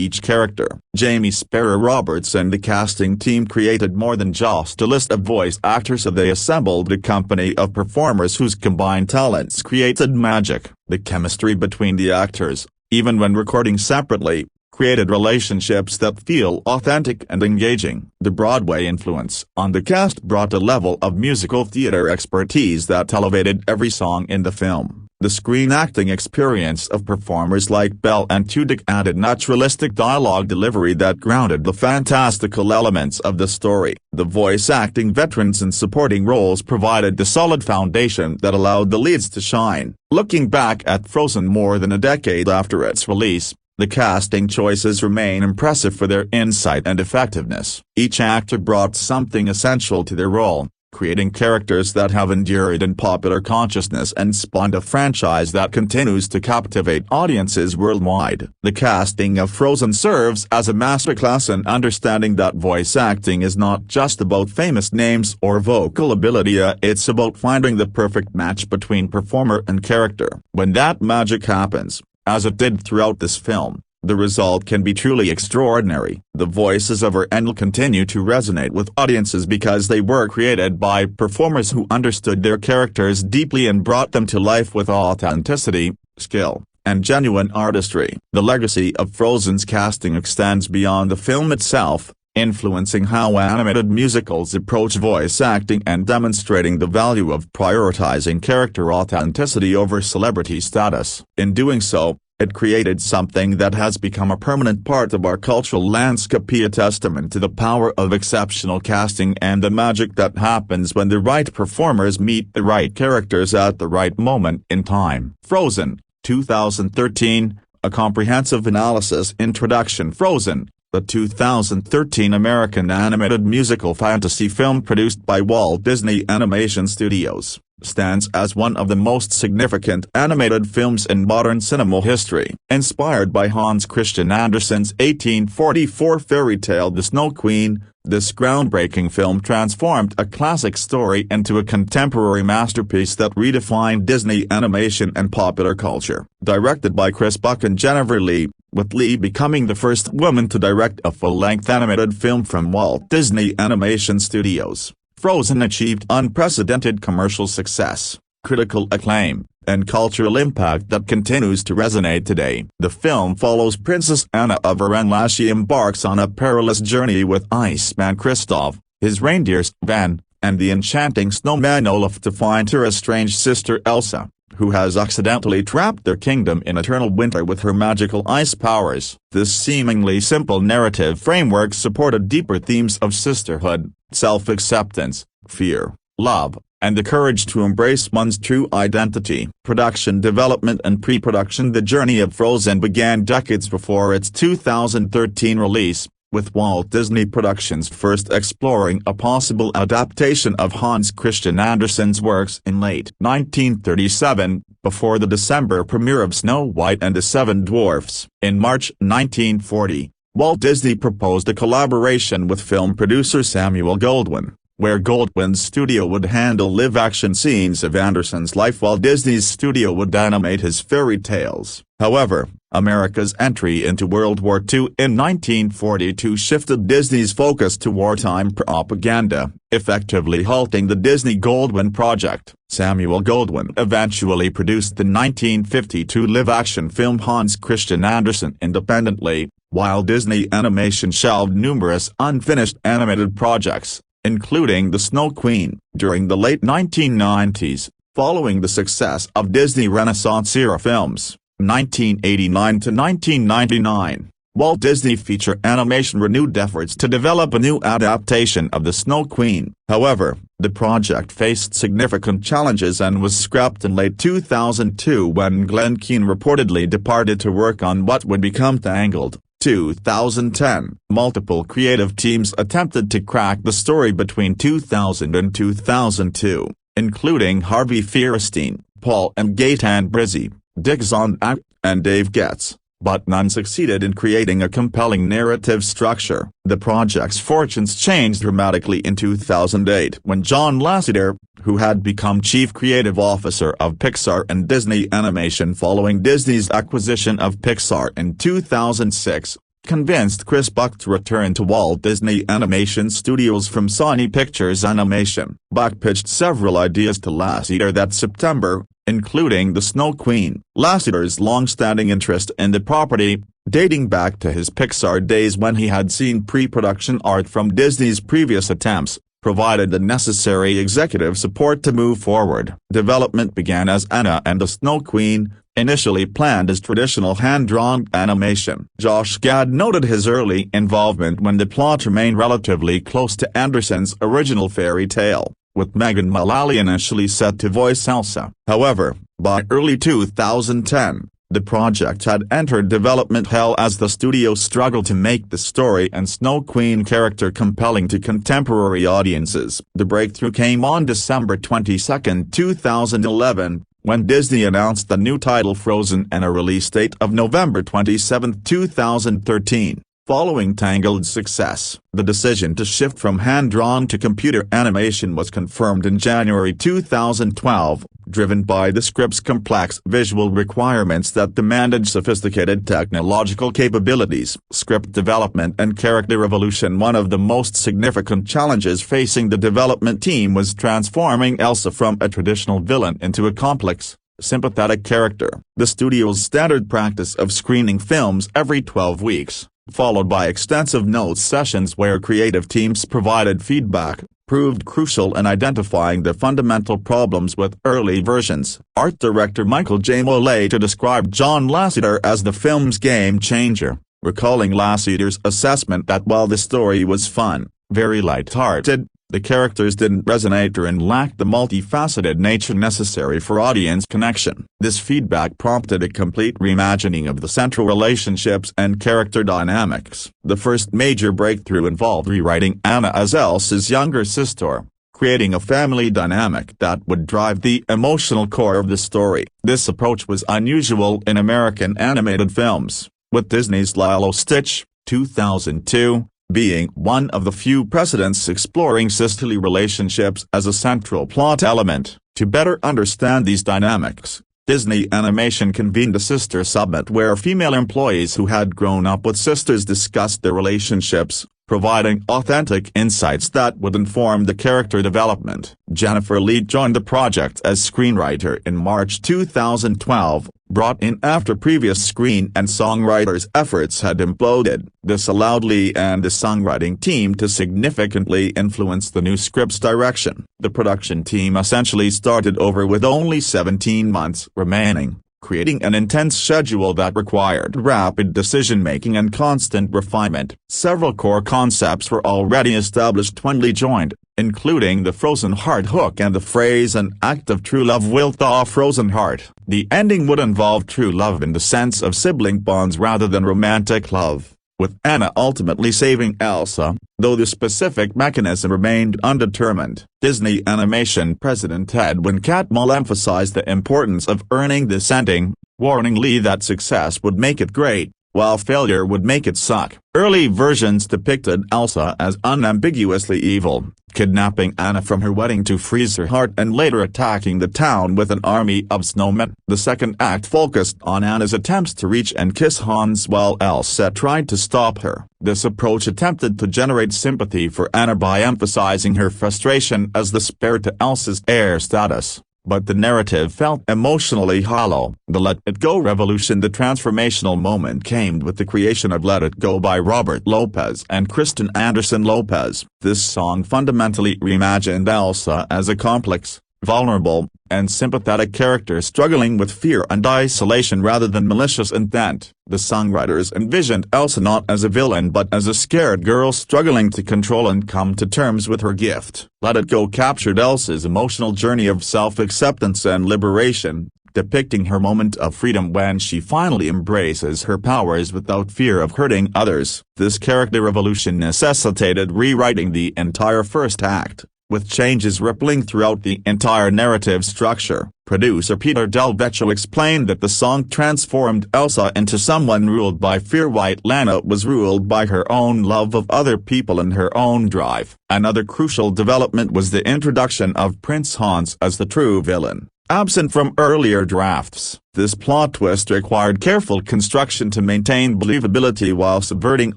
each character. Jamie Sparrow Roberts and the casting team created more than just a list of voice actors. They assembled a company of performers whose combined talents created magic. The chemistry between the actors, even when recording separately, created relationships that feel authentic and engaging. The Broadway influence on the cast brought a level of musical theater expertise that elevated every song in the film. The screen acting experience of performers like Bell and Tudyk added naturalistic dialogue delivery that grounded the fantastical elements of the story. The voice acting veterans in supporting roles provided the solid foundation that allowed the leads to shine. Looking back at Frozen more than a decade after its release, the casting choices remain impressive for their insight and effectiveness. Each actor brought something essential to their role, creating characters that have endured in popular consciousness and spawned a franchise that continues to captivate audiences worldwide. The casting of Frozen serves as a masterclass in understanding that voice acting is not just about famous names or vocal ability, it's about finding the perfect match between performer and character. When that magic happens, as it did throughout this film, the result can be truly extraordinary. The voices of Anna continue to resonate with audiences because they were created by performers who understood their characters deeply and brought them to life with authenticity, skill, and genuine artistry. The legacy of Frozen's casting extends beyond the film itself, influencing how animated musicals approach voice acting and demonstrating the value of prioritizing character authenticity over celebrity status. In doing so, it created something that has become a permanent part of our cultural landscape, a testament to the power of exceptional casting and the magic that happens when the right performers meet the right characters at the right moment in time. Frozen, 2013, a comprehensive analysis. Introduction. Frozen, the 2013 American animated musical fantasy film produced by Walt Disney Animation Studios, stands as one of the most significant animated films in modern cinema history. Inspired by Hans Christian Andersen's 1844 fairy tale The Snow Queen, this groundbreaking film transformed a classic story into a contemporary masterpiece that redefined Disney animation and popular culture. Directed by Chris Buck and Jennifer Lee, with Lee becoming the first woman to direct a full-length animated film from Walt Disney Animation Studios, Frozen achieved unprecedented commercial success. critical acclaim, and cultural impact that continues to resonate today. The film follows Princess Anna of Iran as she embarks on a perilous journey with Iceman Kristoff, his reindeer Sven, and the enchanting snowman Olaf to find her estranged sister Elsa, who has accidentally trapped their kingdom in eternal winter with her magical ice powers. This seemingly simple narrative framework supported deeper themes of sisterhood, self-acceptance, fear, love, and the courage to embrace one's true identity. Production development and pre-production. The journey of Frozen began decades before its 2013 release, with Walt Disney Productions first exploring a possible adaptation of Hans Christian Andersen's works in late 1937, before the December premiere of Snow White and the Seven Dwarfs. In March 1940, Walt Disney proposed a collaboration with film producer Samuel Goldwyn, where Goldwyn's studio would handle live-action scenes of Andersen's life while Disney's studio would animate his fairy tales. However, America's entry into World War II in 1942 shifted Disney's focus to wartime propaganda, effectively halting the Disney-Goldwyn project. Samuel Goldwyn eventually produced the 1952 live-action film Hans Christian Andersen independently, while Disney Animation shelved numerous unfinished animated projects, including The Snow Queen. During the late 1990s, following the success of Disney Renaissance-era films, 1989 to 1999, Walt Disney Feature Animation renewed efforts to develop a new adaptation of The Snow Queen. However, the project faced significant challenges and was scrapped in late 2002 when Glenn Keane reportedly departed to work on what would become Tangled. 2010, multiple creative teams attempted to crack the story between 2000 and 2002, including Harvey Fierstein, Paul and Gaëtan Brizzi, Dick Zondak, and Dave Getz, but none succeeded in creating a compelling narrative structure. The project's fortunes changed dramatically in 2008 when John Lasseter, who had become chief creative officer of Pixar and Disney Animation following Disney's acquisition of Pixar in 2006, convinced Chris Buck to return to Walt Disney Animation Studios from Sony Pictures Animation. Buck pitched several ideas to Lasseter that September, including The Snow Queen. Lasseter's long-standing interest in the property, dating back to his Pixar days when he had seen pre-production art from Disney's previous attempts, provided the necessary executive support to move forward. Development began as Anna and the Snow Queen, initially planned as traditional hand-drawn animation. Josh Gad noted his early involvement when the plot remained relatively close to Andersen's original fairy tale, with Megan Mullally initially set to voice Elsa. However, by early 2010, the project had entered development hell as the studio struggled to make the story and Snow Queen character compelling to contemporary audiences. The breakthrough came on December 22, 2011, when Disney announced the new title Frozen and a release date of November 27, 2013. Following Tangled's success, the decision to shift from hand-drawn to computer animation was confirmed in January 2012, driven by the script's complex visual requirements that demanded sophisticated technological capabilities. Script development and character evolution. One of the most significant challenges facing the development team was transforming Elsa from a traditional villain into a complex, sympathetic character. The studio's standard practice of screening films every 12 weeks, followed by extensive notes sessions where creative teams provided feedback, proved crucial in identifying the fundamental problems with early versions. Art director Michael J. Mollet to describe John Lasseter as the film's game changer, recalling Lasseter's assessment that while the story was fun, very light-hearted, the characters didn't resonate and lacked the multifaceted nature necessary for audience connection. This feedback prompted a complete reimagining of the central relationships and character dynamics. The first major breakthrough involved rewriting Anna as Elsa's younger sister, creating a family dynamic that would drive the emotional core of the story. This approach was unusual in American animated films, with Disney's Lilo & Stitch, 2002, being one of the few precedents exploring sisterly relationships as a central plot element. To better understand these dynamics, Disney Animation convened a sister summit where female employees who had grown up with sisters discussed their relationships, providing authentic insights that would inform the character development. Jennifer Lee joined the project as screenwriter in March 2012, brought in after previous screen and songwriters' efforts had imploded. This allowed Lee and the songwriting team to significantly influence the new script's direction. The production team essentially started over with only 17 months remaining, creating an intense schedule that required rapid decision-making and constant refinement. Several core concepts were already established when Lee joined, including the frozen heart hook and the phrase "an act of true love will thaw a frozen heart." The ending would involve true love in the sense of sibling bonds rather than romantic love, with Anna ultimately saving Elsa, though the specific mechanism remained undetermined. Disney Animation President Edwin Catmull emphasized the importance of earning this ending, warning Lee that success would make it great, while failure would make it suck. Early versions depicted Elsa as unambiguously evil, kidnapping Anna from her wedding to freeze her heart and later attacking the town with an army of snowmen. The second act focused on Anna's attempts to reach and kiss Hans while Elsa tried to stop her. This approach attempted to generate sympathy for Anna by emphasizing her frustration as the spare to Elsa's heir status. But the narrative felt emotionally hollow. The Let It Go revolution. The transformational moment came with the creation of Let It Go by Robert Lopez and Kristen Anderson Lopez. This song fundamentally reimagined Elsa as a complex, vulnerable, and sympathetic character struggling with fear and isolation rather than malicious intent. The songwriters envisioned Elsa not as a villain but as a scared girl struggling to control and come to terms with her gift. Let It Go captured Elsa's emotional journey of self-acceptance and liberation, depicting her moment of freedom when she finally embraces her powers without fear of hurting others. This character evolution necessitated rewriting the entire first act, with changes rippling throughout the entire narrative structure. Producer Peter Del Vecchio explained that the song transformed Elsa into someone ruled by fear while Anna was ruled by her own love of other people and her own drive. Another crucial development was the introduction of Prince Hans as the true villain. Absent from earlier drafts, this plot twist required careful construction to maintain believability while subverting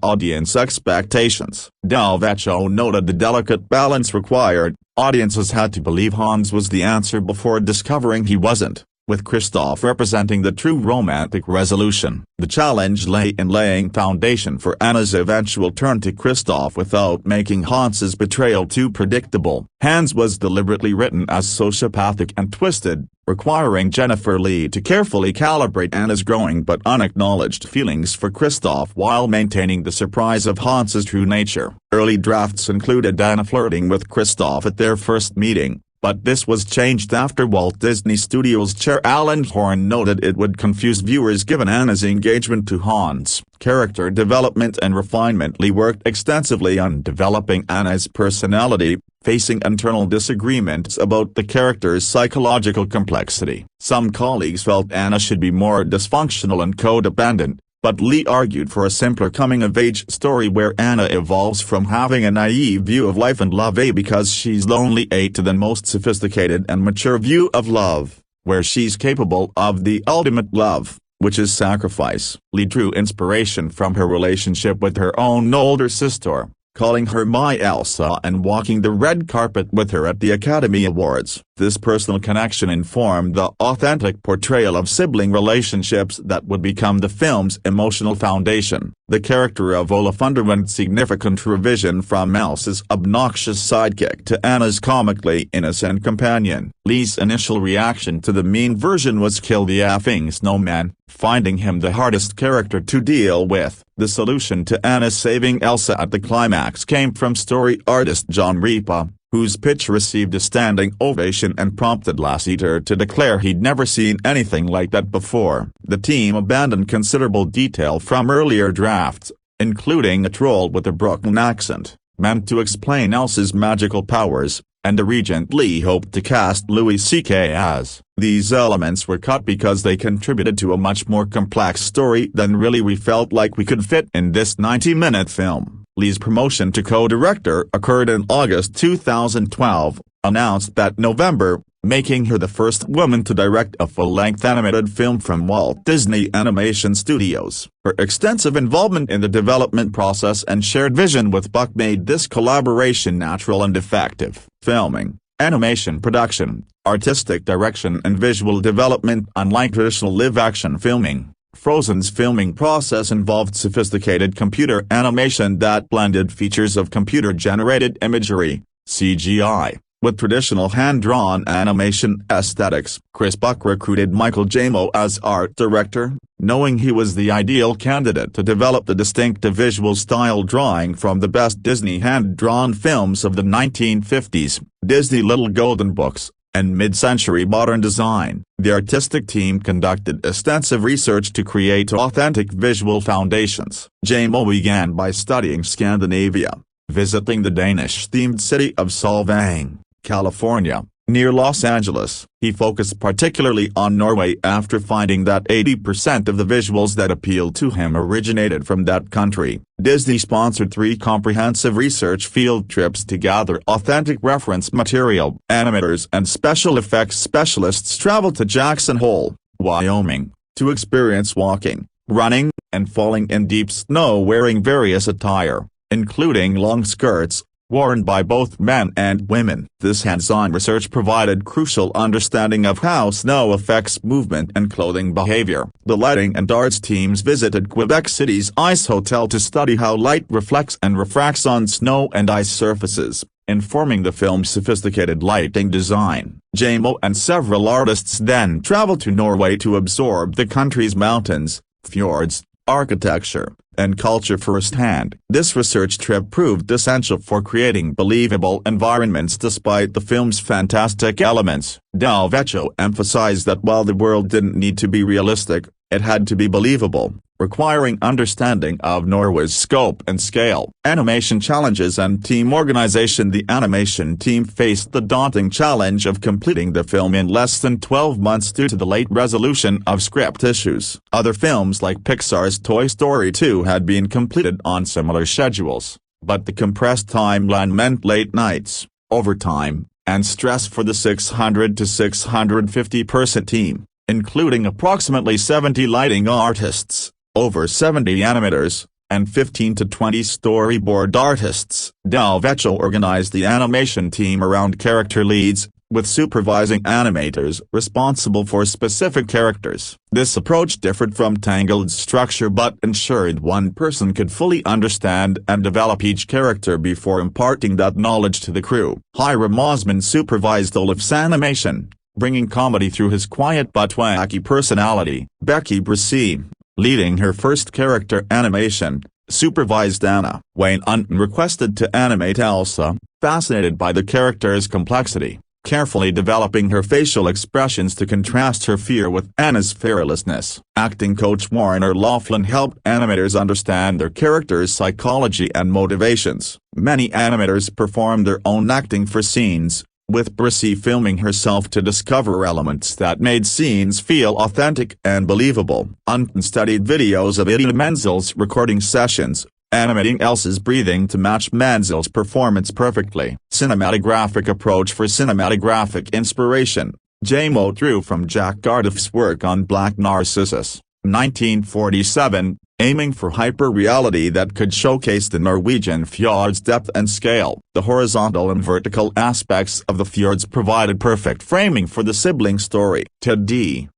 audience expectations. Del Vecchio noted the delicate balance required. Audiences had to believe Hans was the answer before discovering he wasn't, with Kristoff representing the true romantic resolution. The challenge lay in laying foundation for Anna's eventual turn to Kristoff without making Hans's betrayal too predictable. Hans was deliberately written as sociopathic and twisted, requiring Jennifer Lee to carefully calibrate Anna's growing but unacknowledged feelings for Kristoff while maintaining the surprise of Hans's true nature. Early drafts included Anna flirting with Kristoff at their first meeting, but this was changed after Walt Disney Studios chair Alan Horn noted it would confuse viewers given Anna's engagement to Hans. Character development and refinement. Lee worked extensively on developing Anna's personality, facing internal disagreements about the character's psychological complexity. Some colleagues felt Anna should be more dysfunctional and codependent, but Lee argued for a simpler coming-of-age story where Anna evolves from having a naive view of life and love because she's lonely to the most sophisticated and mature view of love, where she's capable of the ultimate love, which is sacrifice. Lee drew inspiration from her relationship with her own older sister, calling her My Elsa and walking the red carpet with her at the Academy Awards. This personal connection informed the authentic portrayal of sibling relationships that would become the film's emotional foundation. The character of Olaf underwent significant revision from Elsa's obnoxious sidekick to Anna's comically innocent companion. Lee's initial reaction to the mean version was "kill the effing snowman," finding him the hardest character to deal with. The solution to Anna saving Elsa at the climax came from story artist John Ripa, whose pitch received a standing ovation and prompted Lasseter to declare he'd never seen anything like that before. The team abandoned considerable detail from earlier drafts, including a troll with a Brooklyn accent, meant to explain Elsa's magical powers, and the regent Lee hoped to cast Louis C.K. as. These elements were cut because they contributed to a much more complex story than really we felt like we could fit in this 90-minute film. Lee's promotion to co-director occurred in August 2012, announced that November, making her the first woman to direct a full-length animated film from Walt Disney Animation Studios. Her extensive involvement in the development process and shared vision with Buck made this collaboration natural and effective. Filming, animation production, artistic direction and visual development. Unlike traditional live-action filming, Frozen's filming process involved sophisticated computer animation that blended features of computer-generated imagery, CGI, with traditional hand-drawn animation aesthetics. Chris Buck recruited Michael Giacchino as art director, knowing he was the ideal candidate to develop the distinctive visual style drawing from the best Disney hand-drawn films of the 1950s, Disney Little Golden Books, and mid-century modern design. The artistic team conducted extensive research to create authentic visual foundations. Giacchino began by studying Scandinavia, visiting the Danish-themed city of Solvang, California, near Los Angeles. He focused particularly on Norway after finding that 80% of the visuals that appealed to him originated from that country. Disney sponsored 3 comprehensive research field trips to gather authentic reference material. Animators and special effects specialists traveled to Jackson Hole, Wyoming, to experience walking, running, and falling in deep snow wearing various attire, including long skirts, worn by both men and women. This hands-on research provided crucial understanding of how snow affects movement and clothing behavior. The lighting and arts teams visited Quebec City's ice hotel to study how light reflects and refracts on snow and ice surfaces, informing the film's sophisticated lighting design. Giacchino and several artists then traveled to Norway to absorb the country's mountains, fjords, architecture, and culture firsthand. This research trip proved essential for creating believable environments despite the film's fantastic elements. Del Vecchio emphasized that while the world didn't need to be realistic, it had to be believable, requiring understanding of Norway's scope and scale. Animation challenges and team organization. The animation team faced the daunting challenge of completing the film in less than 12 months due to the late resolution of script issues. Other films like Pixar's Toy Story 2 had been completed on similar schedules, but the compressed timeline meant late nights, overtime, and stress for the 600 to 650 person team, including approximately 70 lighting artists, over 70 animators, and 15 to 20 storyboard artists. Del Vecchio organized the animation team around character leads, with supervising animators responsible for specific characters. This approach differed from Tangled's structure but ensured one person could fully understand and develop each character before imparting that knowledge to the crew. Hiram Osman supervised Olaf's animation, bringing comedy through his quiet but wacky personality. Becky Brissy, leading her first character animation, supervised Anna. Wayne Unton requested to animate Elsa, fascinated by the character's complexity, carefully developing her facial expressions to contrast her fear with Anna's fearlessness. Acting coach Warner Laughlin helped animators understand their characters' psychology and motivations. Many animators performed their own acting for scenes, with Brissy filming herself to discover elements that made scenes feel authentic and believable. Unton studied videos of Idina Menzel's recording sessions, animating Elsa's breathing to match Menzel's performance perfectly. Cinematographic approach. For cinematographic inspiration, Giacchino drew from Jack Gardoff's work on Black Narcissus, 1947, aiming for hyper-reality that could showcase the Norwegian fjord's depth and scale. The horizontal and vertical aspects of the fjords provided perfect framing for the sibling story. Ted D.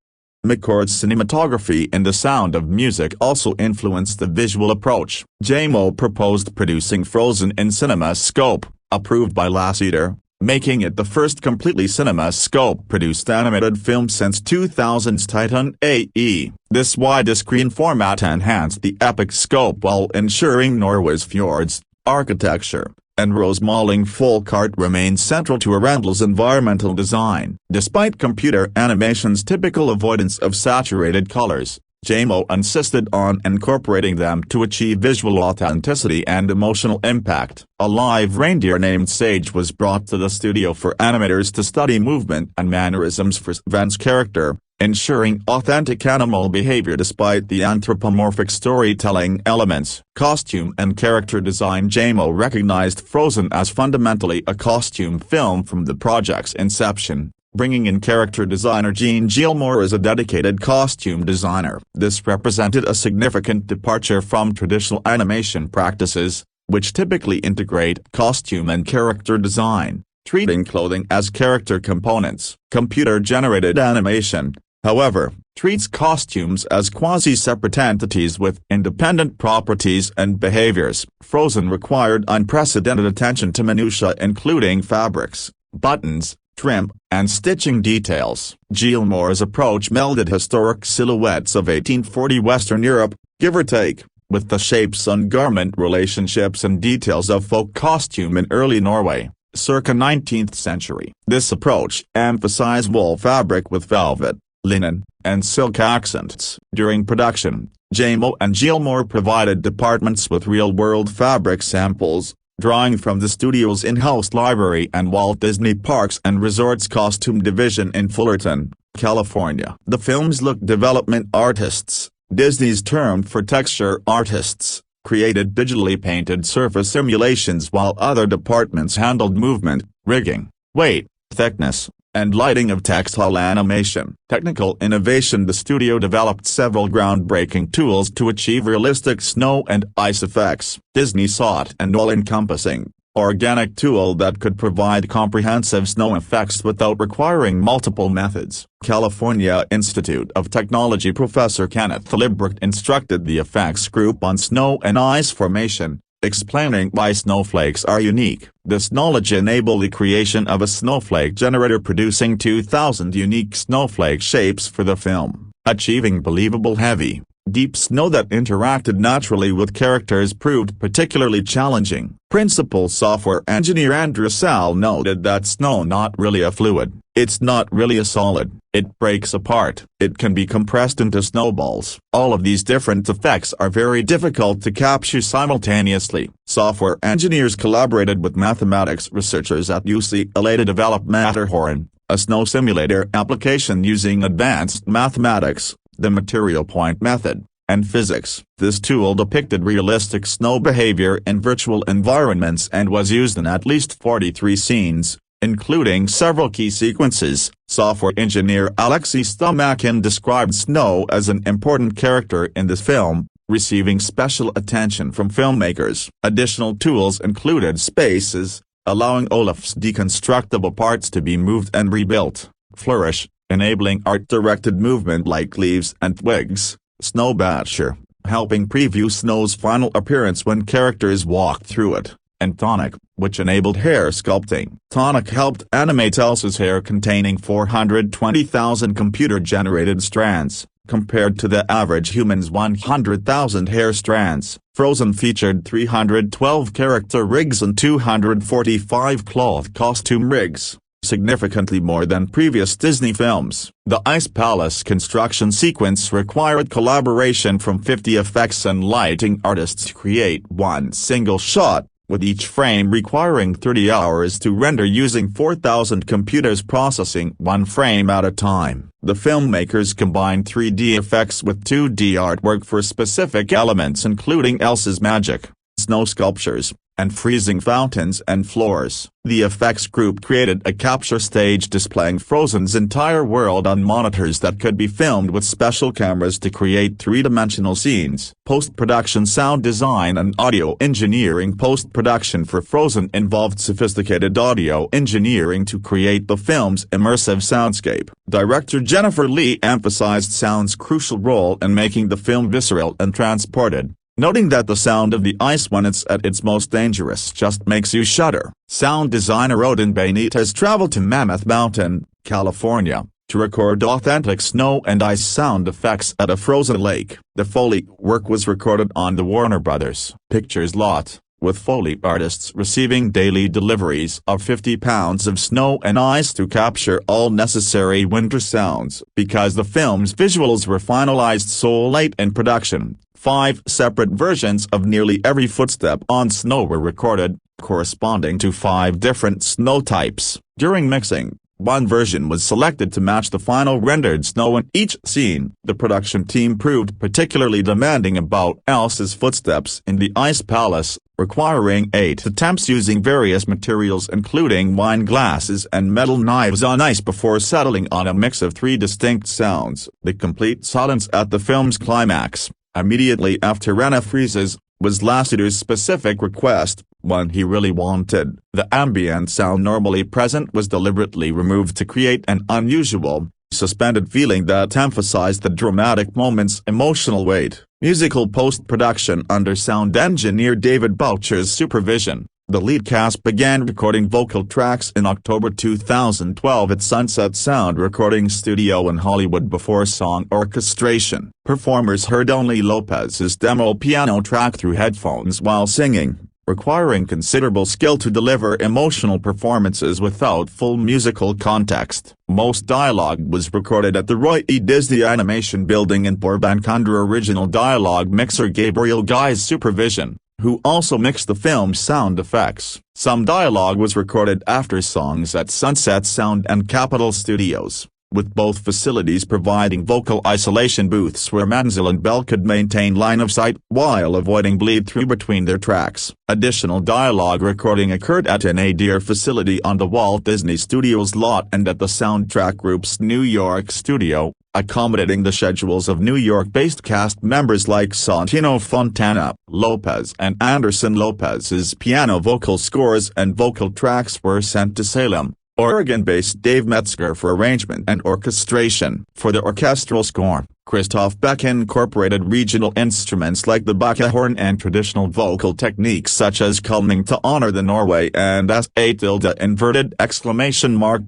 McCord's cinematography in The Sound of Music also influenced the visual approach. Giacchino proposed producing Frozen in CinemaScope, approved by Lasseter, making it the first completely CinemaScope-produced animated film since 2000's Titan AE. This widescreen format enhanced the epic scope while ensuring Norway's fjords, architecture, and rose-mauling folk art remained central to Arundel's environmental design. Despite computer animation's typical avoidance of saturated colors, Giacchino insisted on incorporating them to achieve visual authenticity and emotional impact. A live reindeer named Sage was brought to the studio for animators to study movement and mannerisms for Sven's character, ensuring authentic animal behavior despite the anthropomorphic storytelling elements. Costume and character design. Giacchino recognized Frozen as fundamentally a costume film from the project's inception, bringing in character designer Jean Gilmore as a dedicated costume designer. This represented a significant departure from traditional animation practices, which typically integrate costume and character design, treating clothing as character components. Computer-generated animation, however, treats costumes as quasi-separate entities with independent properties and behaviors. Frozen required unprecedented attention to minutiae including fabrics, buttons, trim, and stitching details. Gilmore's approach melded historic silhouettes of 1840 Western Europe, give or take, with the shapes on garment relationships and details of folk costume in early Norway, circa 19th century. This approach emphasized wool fabric with velvet, linen, and silk accents. During production, Jamo and Gilmore provided departments with real-world fabric samples, drawing from the studio's in-house library and Walt Disney Parks and Resorts Costume Division in Fullerton, California. The film's look development artists, Disney's term for texture artists, created digitally painted surface simulations while other departments handled movement, rigging, weight, thickness, and lighting of textile animation. Technical innovation. The studio developed several groundbreaking tools to achieve realistic snow and ice effects. Disney sought an all-encompassing, organic tool that could provide comprehensive snow effects without requiring multiple methods. California Institute of Technology professor Kenneth Liebrecht instructed the effects group on snow and ice formation, explaining why snowflakes are unique. This knowledge enabled the creation of a snowflake generator producing 2,000 unique snowflake shapes for the film. Achieving believable heavy, deep snow that interacted naturally with characters proved particularly challenging. Principal software engineer Andrew Sal noted that snow not really a fluid, it's not really a solid, it breaks apart, it can be compressed into snowballs. All of these different effects are very difficult to capture simultaneously. Software engineers collaborated with mathematics researchers at UCLA to develop Matterhorn, a snow simulator application using advanced mathematics, the material point method, and physics. This tool depicted realistic snow behavior in virtual environments and was used in at least 43 scenes, including several key sequences. Software engineer Alexei Stomakin described snow as an important character in this film, receiving special attention from filmmakers. Additional tools included spaces, allowing Olaf's deconstructible parts to be moved and rebuilt, flourish, enabling art-directed movement like leaves and twigs, Snowbatcher, helping preview snow's final appearance when characters walk through it, and Tonic, which enabled hair sculpting. Tonic helped animate Elsa's hair containing 420,000 computer-generated strands, compared to the average human's 100,000 hair strands. Frozen featured 312 character rigs and 245 cloth costume rigs, significantly more than previous Disney films. The Ice Palace construction sequence required collaboration from 50 effects and lighting artists to create one single shot, with each frame requiring 30 hours to render using 4,000 computers processing one frame at a time. The filmmakers combined 3D effects with 2D artwork for specific elements including Elsa's magic, snow sculptures, and freezing fountains and floors. The effects group created a capture stage displaying Frozen's entire world on monitors that could be filmed with special cameras to create three-dimensional scenes. Post-production sound design and audio engineering. Post-production for Frozen involved sophisticated audio engineering to create the film's immersive soundscape. Director Jennifer Lee emphasized sound's crucial role in making the film visceral and transported, noting that the sound of the ice when it's at its most dangerous just makes you shudder. Sound designer Odin Benitez traveled to Mammoth Mountain, California, to record authentic snow and ice sound effects at a frozen lake. The Foley work was recorded on the Warner Brothers Pictures lot, with Foley artists receiving daily deliveries of 50 pounds of snow and ice to capture all necessary winter sounds. Because the film's visuals were finalized so late in production, 5 separate versions of nearly every footstep on snow were recorded, corresponding to 5 different snow types. During mixing, one version was selected to match the final rendered snow in each scene. The production team proved particularly demanding about Elsa's footsteps in the Ice Palace, requiring 8 attempts using various materials including wine glasses and metal knives on ice before settling on a mix of 3 distinct sounds. The complete silence at the film's climax, immediately after Anna freezes, was Lasseter's specific request, one he really wanted. The ambient sound normally present was deliberately removed to create an unusual, suspended feeling that emphasized the dramatic moment's emotional weight. Musical post-production under sound engineer David Boucher's supervision, the lead cast began recording vocal tracks in October 2012 at Sunset Sound Recording Studio in Hollywood before song orchestration. Performers heard only Lopez's demo piano track through headphones while singing, requiring considerable skill to deliver emotional performances without full musical context. Most dialogue was recorded at the Roy E. Disney Animation Building in Burbank under original dialogue mixer Gabriel Guy's supervision, who also mixed the film's sound effects. Some dialogue was recorded after songs at Sunset Sound and Capitol Studios, with both facilities providing vocal isolation booths where Menzel and Bell could maintain line of sight while avoiding bleed-through between their tracks. Additional dialogue recording occurred at an Adair facility on the Walt Disney Studios lot and at the Soundtrack Group's New York studio, accommodating the schedules of New York-based cast members like Santino Fontana. Lopez and Anderson Lopez's piano vocal scores and vocal tracks were sent to Salem, Oregon-based Dave Metzger for arrangement and orchestration. For the orchestral score, Christoph Beck incorporated regional instruments like the bakahorn and traditional vocal techniques such as culming to honor the Norway and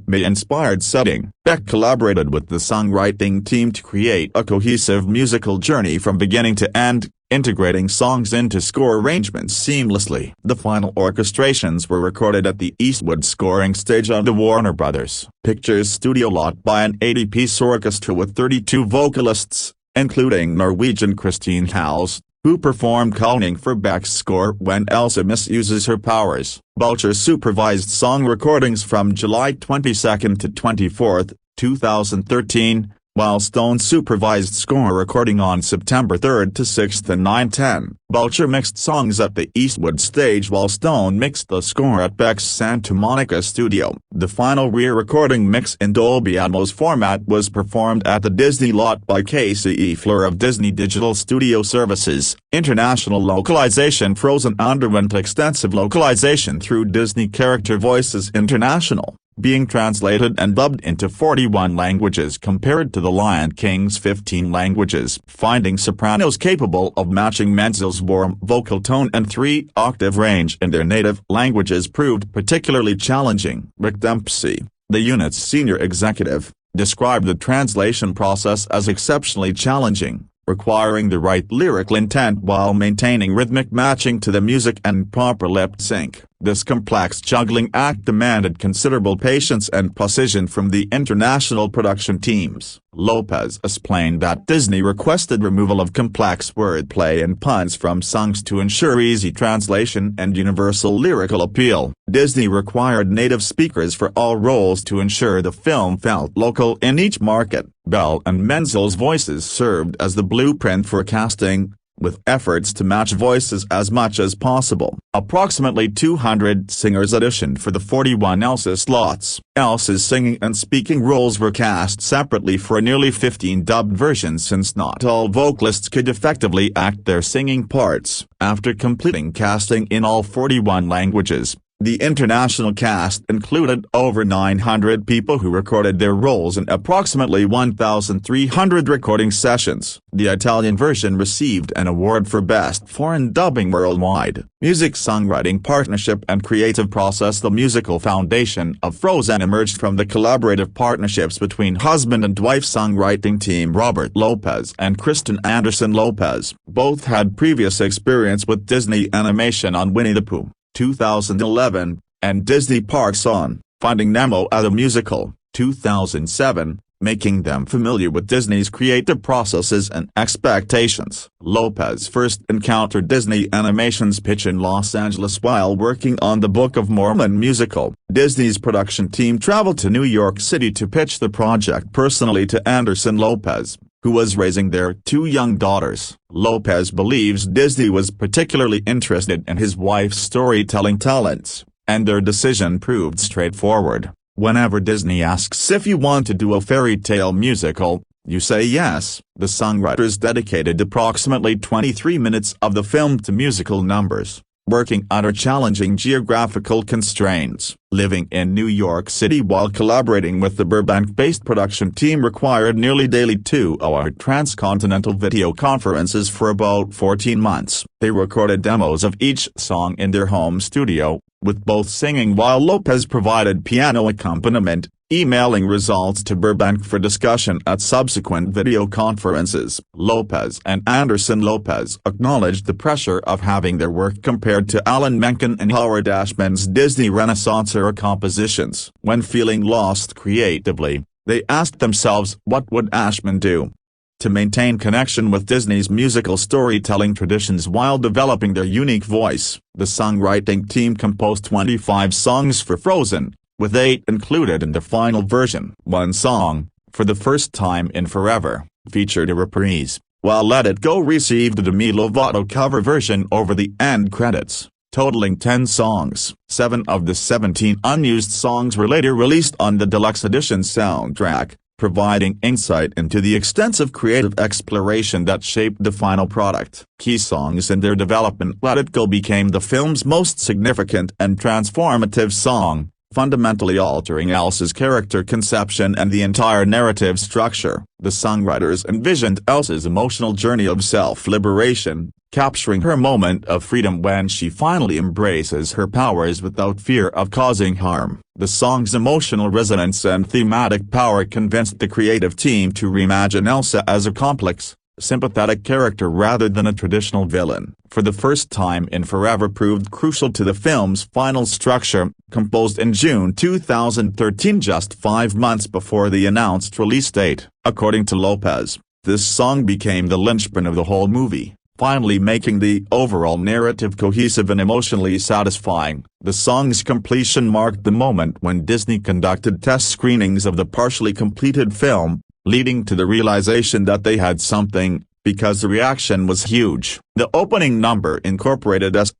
me-inspired setting. Beck collaborated with the songwriting team to create a cohesive musical journey from beginning to end, integrating songs into score arrangements seamlessly. The final orchestrations were recorded at the Eastwood scoring stage of the Warner Bros. Pictures studio lot by an 80-piece orchestra with 32 vocalists, including Norwegian Christine Hals, who performed calming for Beck's score when Elsa misuses her powers. Boucher supervised song recordings from July 22 to 24, 2013, while Stone supervised score recording on September 3 to 6 and 9/10. Boucher mixed songs at the Eastwood stage while Stone mixed the score at Beck's Santa Monica studio. The final re-recording mix in Dolby Atmos format was performed at the Disney lot by Casey E. Fleur of Disney Digital Studio Services. International localization. Frozen underwent extensive localization through Disney Character Voices International, being translated and dubbed into 41 languages compared to The Lion King's 15 languages. Finding sopranos capable of matching Menzel's warm vocal tone and 3-octave range in their native languages proved particularly challenging. Rick Dempsey, the unit's senior executive, described the translation process as exceptionally challenging, requiring the right lyrical intent while maintaining rhythmic matching to the music and proper lip sync. This complex juggling act demanded considerable patience and precision from the international production teams. Lopez explained that Disney requested removal of complex wordplay and puns from songs to ensure easy translation and universal lyrical appeal. Disney required native speakers for all roles to ensure the film felt local in each market. Bell and Menzel's voices served as the blueprint for casting, with efforts to match voices as much as possible. Approximately 200 singers auditioned for the 41 Elsa slots. Elsa's singing and speaking roles were cast separately for nearly 15 dubbed versions since not all vocalists could effectively act their singing parts. After completing casting in all 41 languages, the international cast included over 900 people who recorded their roles in approximately 1,300 recording sessions. The Italian version received an award for Best Foreign Dubbing Worldwide. Music Songwriting Partnership and Creative Process. The musical foundation of Frozen emerged from the collaborative partnerships between husband and wife songwriting team Robert Lopez and Kristen Anderson Lopez. Both had previous experience with Disney Animation on Winnie the Pooh, 2011, and Disney Parks on Finding Nemo as a Musical, 2007, making them familiar with Disney's creative processes and expectations. Lopez first encountered Disney Animation's pitch in Los Angeles while working on the Book of Mormon musical. Disney's production team traveled to New York City to pitch the project personally to Anderson Lopez, who was raising their 2 young daughters. Lopez believes Disney was particularly interested in his wife's storytelling talents, and their decision proved straightforward. Whenever Disney asks if you want to do a fairy tale musical, you say yes. The songwriters dedicated approximately 23 minutes of the film to musical numbers, working under challenging geographical constraints. Living in New York City while collaborating with the Burbank-based production team required nearly daily 2-hour transcontinental video conferences for about 14 months. They recorded demos of each song in their home studio, with both singing while Lopez provided piano accompaniment, emailing results to Burbank for discussion at subsequent video conferences. Lopez and Anderson Lopez acknowledged the pressure of having their work compared to Alan Menken and Howard Ashman's Disney Renaissance-era compositions. When feeling lost creatively, they asked themselves what would Ashman do to maintain connection with Disney's musical storytelling traditions while developing their unique voice. The songwriting team composed 25 songs for Frozen, with 8 included in the final version. One song, For the First Time in Forever, featured a reprise, while Let It Go received a Demi Lovato cover version over the end credits. Totaling 10 songs, 7 of the 17 unused songs were later released on the deluxe edition soundtrack, providing insight into the extensive creative exploration that shaped the final product. Key songs in their development. Let It Go became the film's most significant and transformative song, fundamentally altering Elsa's character conception and the entire narrative structure. The songwriters envisioned Elsa's emotional journey of self-liberation, capturing her moment of freedom when she finally embraces her powers without fear of causing harm. The song's emotional resonance and thematic power convinced the creative team to reimagine Elsa as a complex, sympathetic character rather than a traditional villain. For the First Time in Forever proved crucial to the film's final structure, composed in June 2013, just 5 months before the announced release date. According to Lopez, this song became the linchpin of the whole movie, finally making the overall narrative cohesive and emotionally satisfying. The song's completion marked the moment when Disney conducted test screenings of the partially completed film, leading to the realization that they had something, because the reaction was huge. The opening number incorporated *! Musician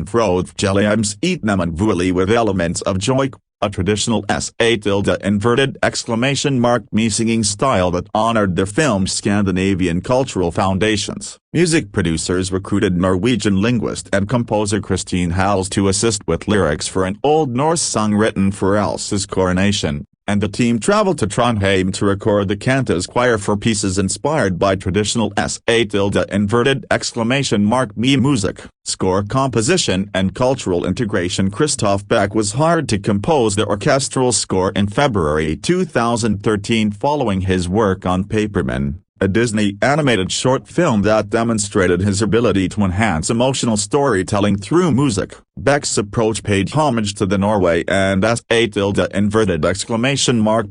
Frode Jelliams Eatnam Vuli with elements of joy, a traditional *! Singing style that honored the film's Scandinavian cultural foundations. Music producers recruited Norwegian linguist and composer Christine Hals to assist with lyrics for an Old Norse song written for Elsa's coronation, and the team traveled to Trondheim to record the Canta's choir for pieces inspired by traditional *! Music. Score composition and cultural integration. Christoph Beck was hired to compose the orchestral score in February 2013 following his work on Paperman, a Disney animated short film that demonstrated his ability to enhance emotional storytelling through music. Beck's approach paid homage to the Norway and *!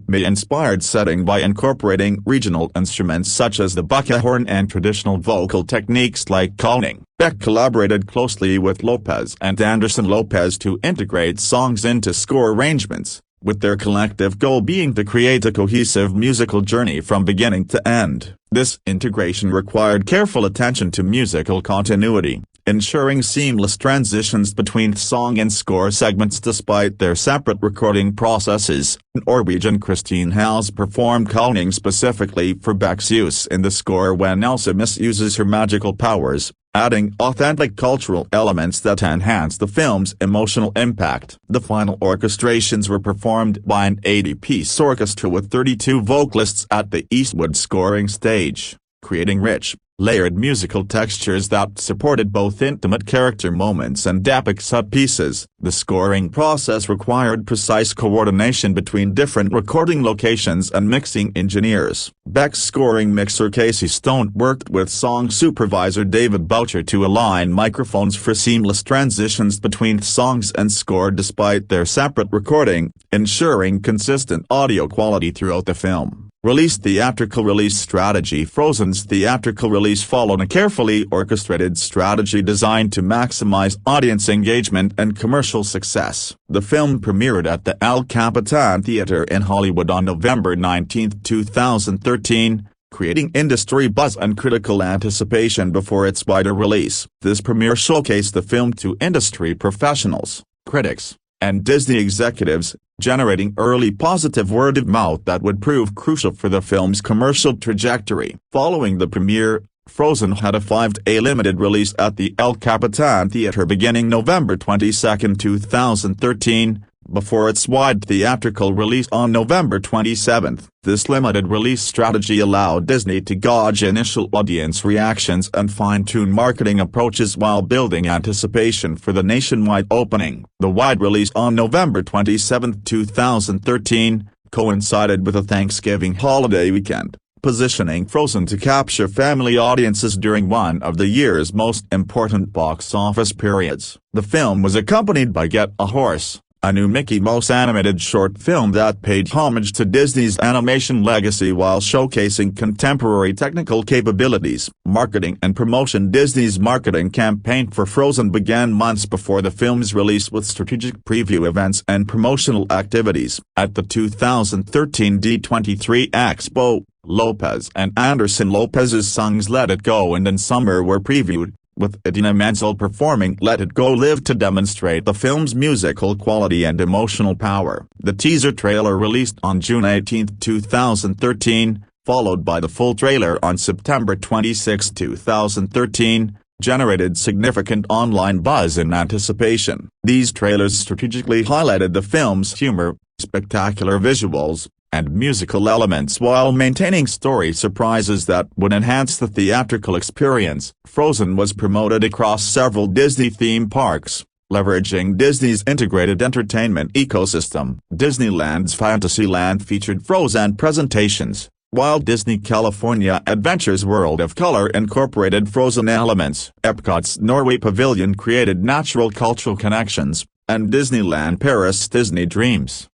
Inspired setting by incorporating regional instruments such as the buckehorn and traditional vocal techniques like calling. Beck collaborated closely with Lopez and Anderson Lopez to integrate songs into score arrangements, with their collective goal being to create a cohesive musical journey from beginning to end. This integration required careful attention to musical continuity, ensuring seamless transitions between song and score segments despite their separate recording processes. Norwegian Christine Hals performed calling specifically for Beck's use in the score when Elsa misuses her magical powers, adding authentic cultural elements that enhance the film's emotional impact. The final orchestrations were performed by an 80-piece orchestra with 32 vocalists at the Eastwood scoring stage, creating rich, layered musical textures that supported both intimate character moments and epic set-pieces. The scoring process required precise coordination between different recording locations and mixing engineers. Beck's scoring mixer Casey Stone worked with song supervisor David Boucher to align microphones for seamless transitions between songs and score despite their separate recording, ensuring consistent audio quality throughout the film. Release. Theatrical release strategy. Frozen's theatrical release followed a carefully orchestrated strategy designed to maximize audience engagement and commercial success. The film premiered at the El Capitan Theater in Hollywood on November 19, 2013, creating industry buzz and critical anticipation before its wider release. This premiere showcased the film to industry professionals, critics, and Disney executives, generating early positive word of mouth that would prove crucial for the film's commercial trajectory. Following the premiere, Frozen had a 5-day limited release at the El Capitan Theater beginning November 22, 2013, before its wide theatrical release on November 27. This limited release strategy allowed Disney to gauge initial audience reactions and fine-tune marketing approaches while building anticipation for the nationwide opening. The wide release on November 27, 2013, coincided with a Thanksgiving holiday weekend, positioning Frozen to capture family audiences during one of the year's most important box office periods. The film was accompanied by Get a Horse, a new Mickey Mouse animated short film that paid homage to Disney's animation legacy while showcasing contemporary technical capabilities. Marketing and promotion. Disney's marketing campaign for Frozen began months before the film's release with strategic preview events and promotional activities. At the 2013 D23 Expo, Lopez and Anderson Lopez's songs Let It Go and In Summer were previewed, with Idina Menzel performing Let It Go live to demonstrate the film's musical quality and emotional power. The teaser trailer released on June 18, 2013, followed by the full trailer on September 26, 2013, generated significant online buzz and anticipation. These trailers strategically highlighted the film's humor, spectacular visuals, and musical elements while maintaining story surprises that would enhance the theatrical experience. Frozen was promoted across several Disney theme parks, leveraging Disney's integrated entertainment ecosystem. Disneyland's Fantasyland featured Frozen presentations, while Disney California Adventures World of Color incorporated Frozen elements. Epcot's Norway Pavilion created natural cultural connections, and Disneyland Paris' Disney Dreams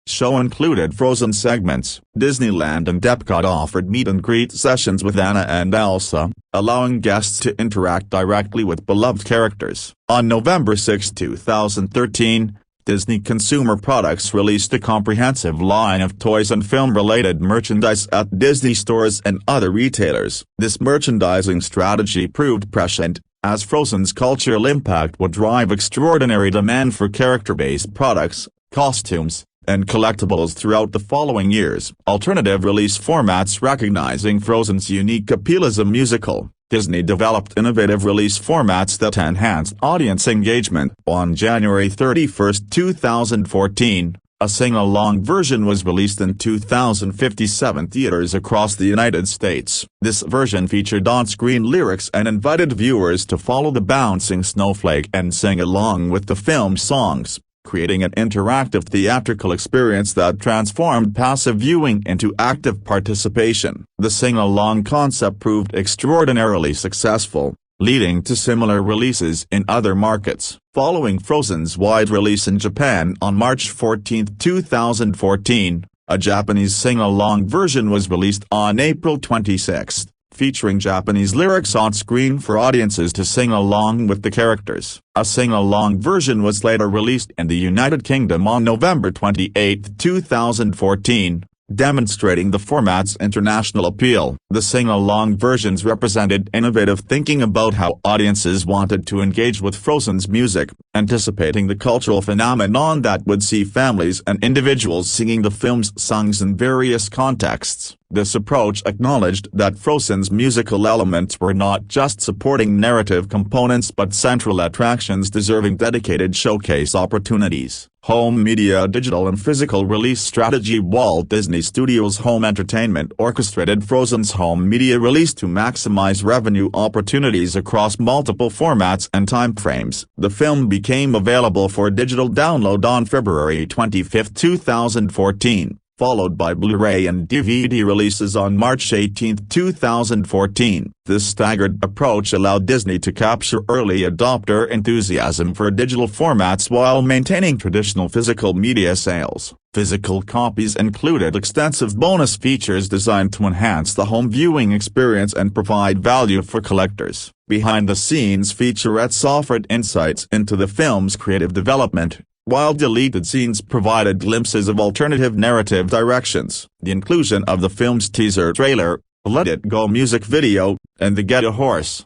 show included Frozen segments. Disneyland and Epcot offered meet-and-greet sessions with Anna and Elsa, allowing guests to interact directly with beloved characters. On November 6, 2013, Disney Consumer Products released a comprehensive line of toys and film-related merchandise at Disney stores and other retailers. This merchandising strategy proved prescient, as Frozen's cultural impact would drive extraordinary demand for character-based products, costumes, and collectibles throughout the following years. Alternative release formats. Recognizing Frozen's unique appeal as a musical, Disney developed innovative release formats that enhanced audience engagement. On January 31, 2014, a sing-along version was released in 2,057 theaters across the United States. This version featured on-screen lyrics and invited viewers to follow the bouncing snowflake and sing along with the film's songs, creating an interactive theatrical experience that transformed passive viewing into active participation. The sing-along concept proved extraordinarily successful, leading to similar releases in other markets. Following Frozen's wide release in Japan on March 14, 2014, a Japanese sing-along version was released on April 26, featuring Japanese lyrics on screen for audiences to sing along with the characters. A sing-along version was later released in the United Kingdom on November 28, 2014, demonstrating the format's international appeal. The sing-along versions represented innovative thinking about how audiences wanted to engage with Frozen's music, anticipating the cultural phenomenon that would see families and individuals singing the film's songs in various contexts. This approach acknowledged that Frozen's musical elements were not just supporting narrative components but central attractions deserving dedicated showcase opportunities. Home media. Digital and physical release strategy. Walt Disney Studios Home Entertainment orchestrated Frozen's home media release to maximize revenue opportunities across multiple formats and timeframes. The film became available for digital download on February 25, 2014. followed by Blu-ray and DVD releases on March 18, 2014. This staggered approach allowed Disney to capture early adopter enthusiasm for digital formats while maintaining traditional physical media sales. Physical copies included extensive bonus features designed to enhance the home viewing experience and provide value for collectors. Behind-the-scenes featurettes offered insights into the film's creative development, while deleted scenes provided glimpses of alternative narrative directions. The inclusion of the film's teaser trailer, Let It Go music video, and the Get a Horse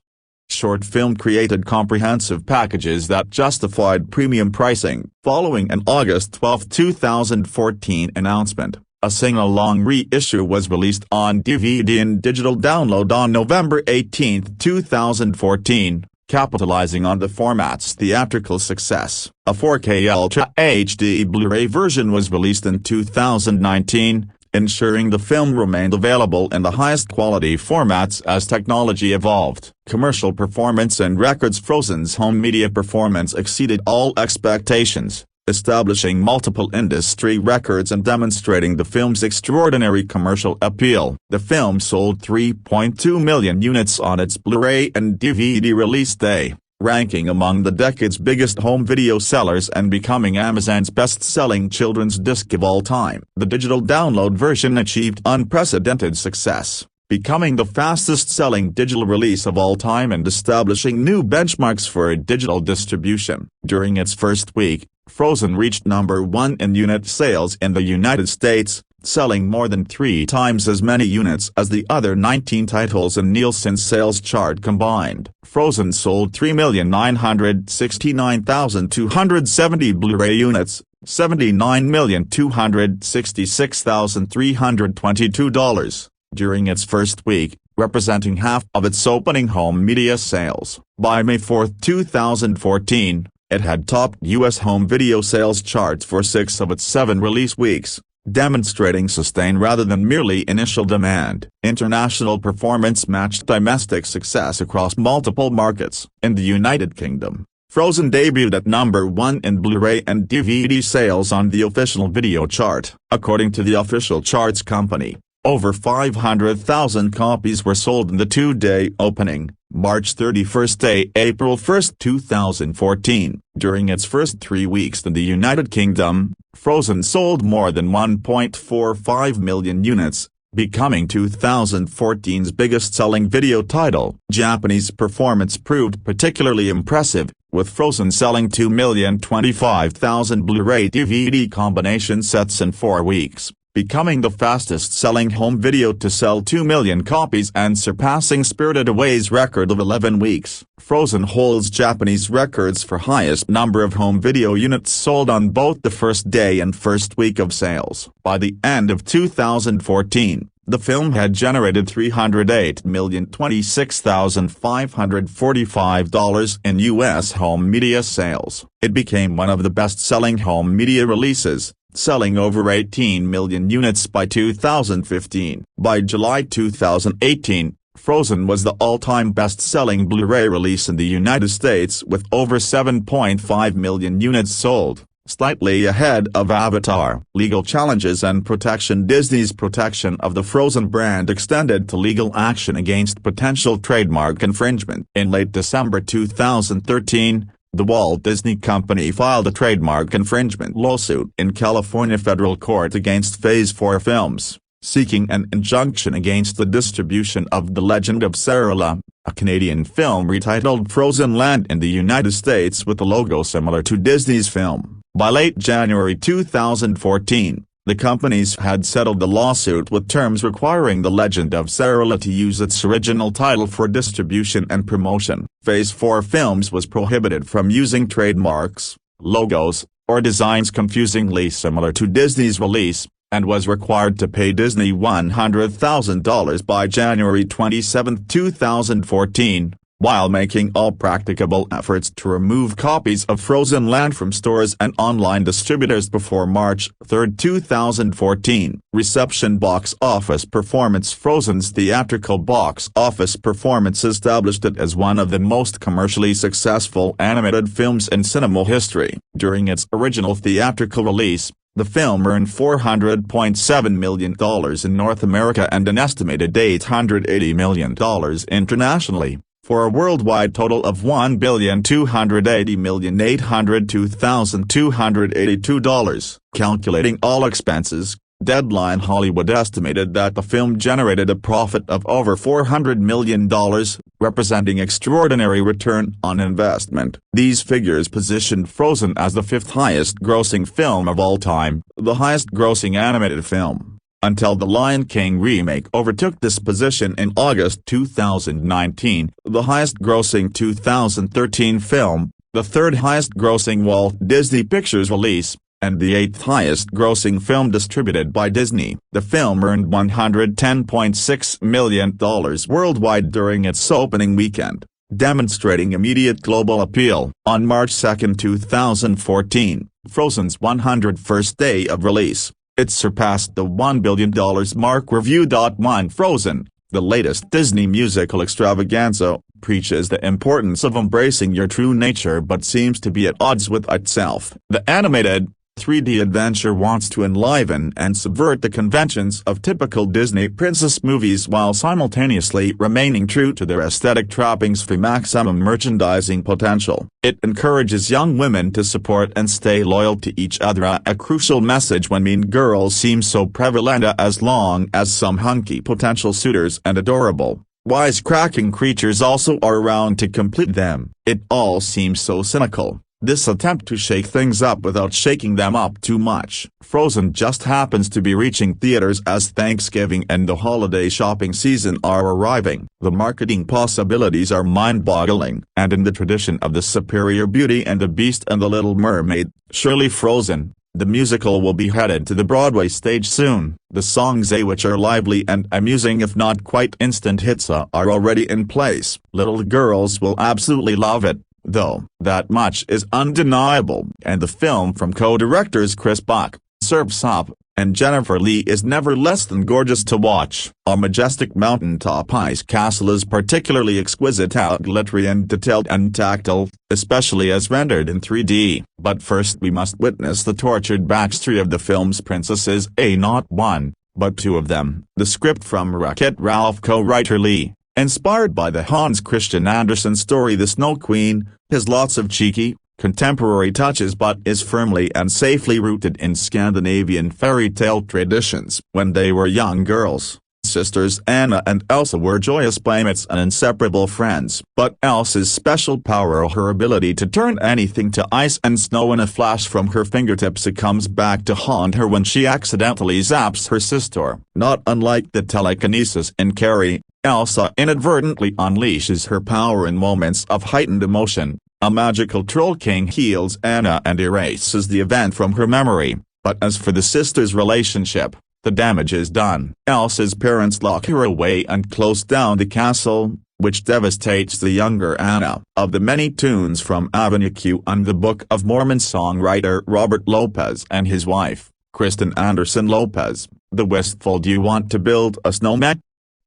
short film created comprehensive packages that justified premium pricing. Following an August 12, 2014 announcement, a sing-along reissue was released on DVD and digital download on November 18, 2014, capitalizing on the format's theatrical success. A 4K Ultra HD Blu-ray version was released in 2019, ensuring the film remained available in the highest quality formats as technology evolved. Commercial performance and records. Frozen's home media performance exceeded all expectations, establishing multiple industry records and demonstrating the film's extraordinary commercial appeal. The film sold 3.2 million units on its Blu-ray and DVD release day, ranking among the decade's biggest home video sellers and becoming Amazon's best-selling children's disc of all time. The digital download version achieved unprecedented success, becoming the fastest-selling digital release of all time and establishing new benchmarks for digital distribution. During its first week, Frozen reached number 1 in unit sales in the United States, selling more than 3 times as many units as the other 19 titles in Nielsen's sales chart combined. Frozen sold 3,969,270 Blu-ray units, $79,266,322, during its first week, representing half of its opening home media sales. By May 4, 2014, it had topped U.S. home video sales charts for 6 of its 7 release weeks, demonstrating sustained rather than merely initial demand. International performance matched domestic success across multiple markets. In the United Kingdom, Frozen debuted at number 1 in Blu-ray and DVD sales on the official video chart. According to the official charts company, over 500,000 copies were sold in the 2-day opening, March 31 to April 1, 2014. During its first 3 weeks in the United Kingdom, Frozen sold more than 1.45 million units, becoming 2014's biggest-selling video title. Japanese performance proved particularly impressive, with Frozen selling 2,025,000 Blu-ray DVD combination sets in 4 weeks, becoming the fastest-selling home video to sell 2 million copies and surpassing Spirited Away's record of 11 weeks. Frozen holds Japanese records for highest number of home video units sold on both the first day and first week of sales. By the end of 2014, the film had generated $308,026,545 in U.S. home media sales. It became one of the best-selling home media releases, selling over 18 million units by 2015. By July 2018, Frozen was the all-time best-selling Blu-ray release in the United States with over 7.5 million units sold, slightly ahead of Avatar. Legal challenges and protection. Disney's protection of the Frozen brand extended to legal action against potential trademark infringement. In late December 2013, the Walt Disney Company filed a trademark infringement lawsuit in California federal court against Phase 4 Films, seeking an injunction against the distribution of The Legend of Cinderella, a Canadian film retitled Frozen Land in the United States with a logo similar to Disney's film. By late January 2014, the companies had settled the lawsuit with terms requiring The Legend of Cinderella to use its original title for distribution and promotion. Phase 4 Films was prohibited from using trademarks, logos, or designs confusingly similar to Disney's release, and was required to pay Disney $100,000 by January 27, 2014, while making all practicable efforts to remove copies of Frozen Land from stores and online distributors before March 3, 2014. Reception box office performance. Frozen's theatrical box office performance established it as one of the most commercially successful animated films in cinema history. During its original theatrical release, the film earned $400.7 million in North America and an estimated $880 million internationally, for a worldwide total of $1,280,802,282. Calculating all expenses, Deadline Hollywood estimated that the film generated a profit of over $400 million, representing extraordinary return on investment. These figures positioned Frozen as the fifth highest-grossing film of all time, the highest-grossing animated film, until The Lion King remake overtook this position in August 2019, the highest-grossing 2013 film, the third highest-grossing Walt Disney Pictures release, and the eighth highest-grossing film distributed by Disney. The film earned $110.6 million worldwide during its opening weekend, demonstrating immediate global appeal. On March 2, 2014, Frozen's 101st day of release, it surpassed the $1 billion mark. Review.1 Frozen, the latest Disney musical extravaganza, preaches the importance of embracing your true nature but seems to be at odds with itself. The animated 3D adventure wants to enliven and subvert the conventions of typical Disney princess movies while simultaneously remaining true to their aesthetic trappings for maximum merchandising potential. It encourages young women to support and stay loyal to each other, a crucial message when mean girls seem so prevalent as long as some hunky potential suitors and adorable, wisecracking creatures also are around to complete them. It all seems so cynical. This attempt to shake things up without shaking them up too much. Frozen just happens to be reaching theaters as Thanksgiving and the holiday shopping season are arriving. The marketing possibilities are mind-boggling, and in the tradition of the superior Beauty and the Beast and the Little Mermaid, surely Frozen, the musical, will be headed to the Broadway stage soon. The songs, which are lively and amusing if not quite instant hits, are already in place. Little girls will absolutely love it, though. That much is undeniable, and the film from co-directors Chris Buck, Surf's Up, and Jennifer Lee is never less than gorgeous to watch. A majestic mountaintop ice castle is particularly exquisite, glittery and detailed and tactile, especially as rendered in 3D. But first we must witness the tortured backstory of the film's princesses, not one, but two of them. The script from Wreck-It Ralph co-writer Lee, inspired by the Hans Christian Andersen story The Snow Queen, has lots of cheeky, contemporary touches but is firmly and safely rooted in Scandinavian fairy tale traditions. When they were young girls, sisters Anna and Elsa were joyous playmates and inseparable friends. But Elsa's special power, her ability to turn anything to ice and snow in a flash from her fingertips, comes back to haunt her when she accidentally zaps her sister. Not unlike the telekinesis in Carrie, Elsa inadvertently unleashes her power in moments of heightened emotion. A magical troll king heals Anna and erases the event from her memory, but as for the sisters' relationship, the damage is done. Elsa's parents lock her away and close down the castle, which devastates the younger Anna. Of the many tunes from Avenue Q and the Book of Mormon songwriter Robert Lopez and his wife, Kristen Anderson Lopez, the wistful "Do You Want to Build a Snowman?"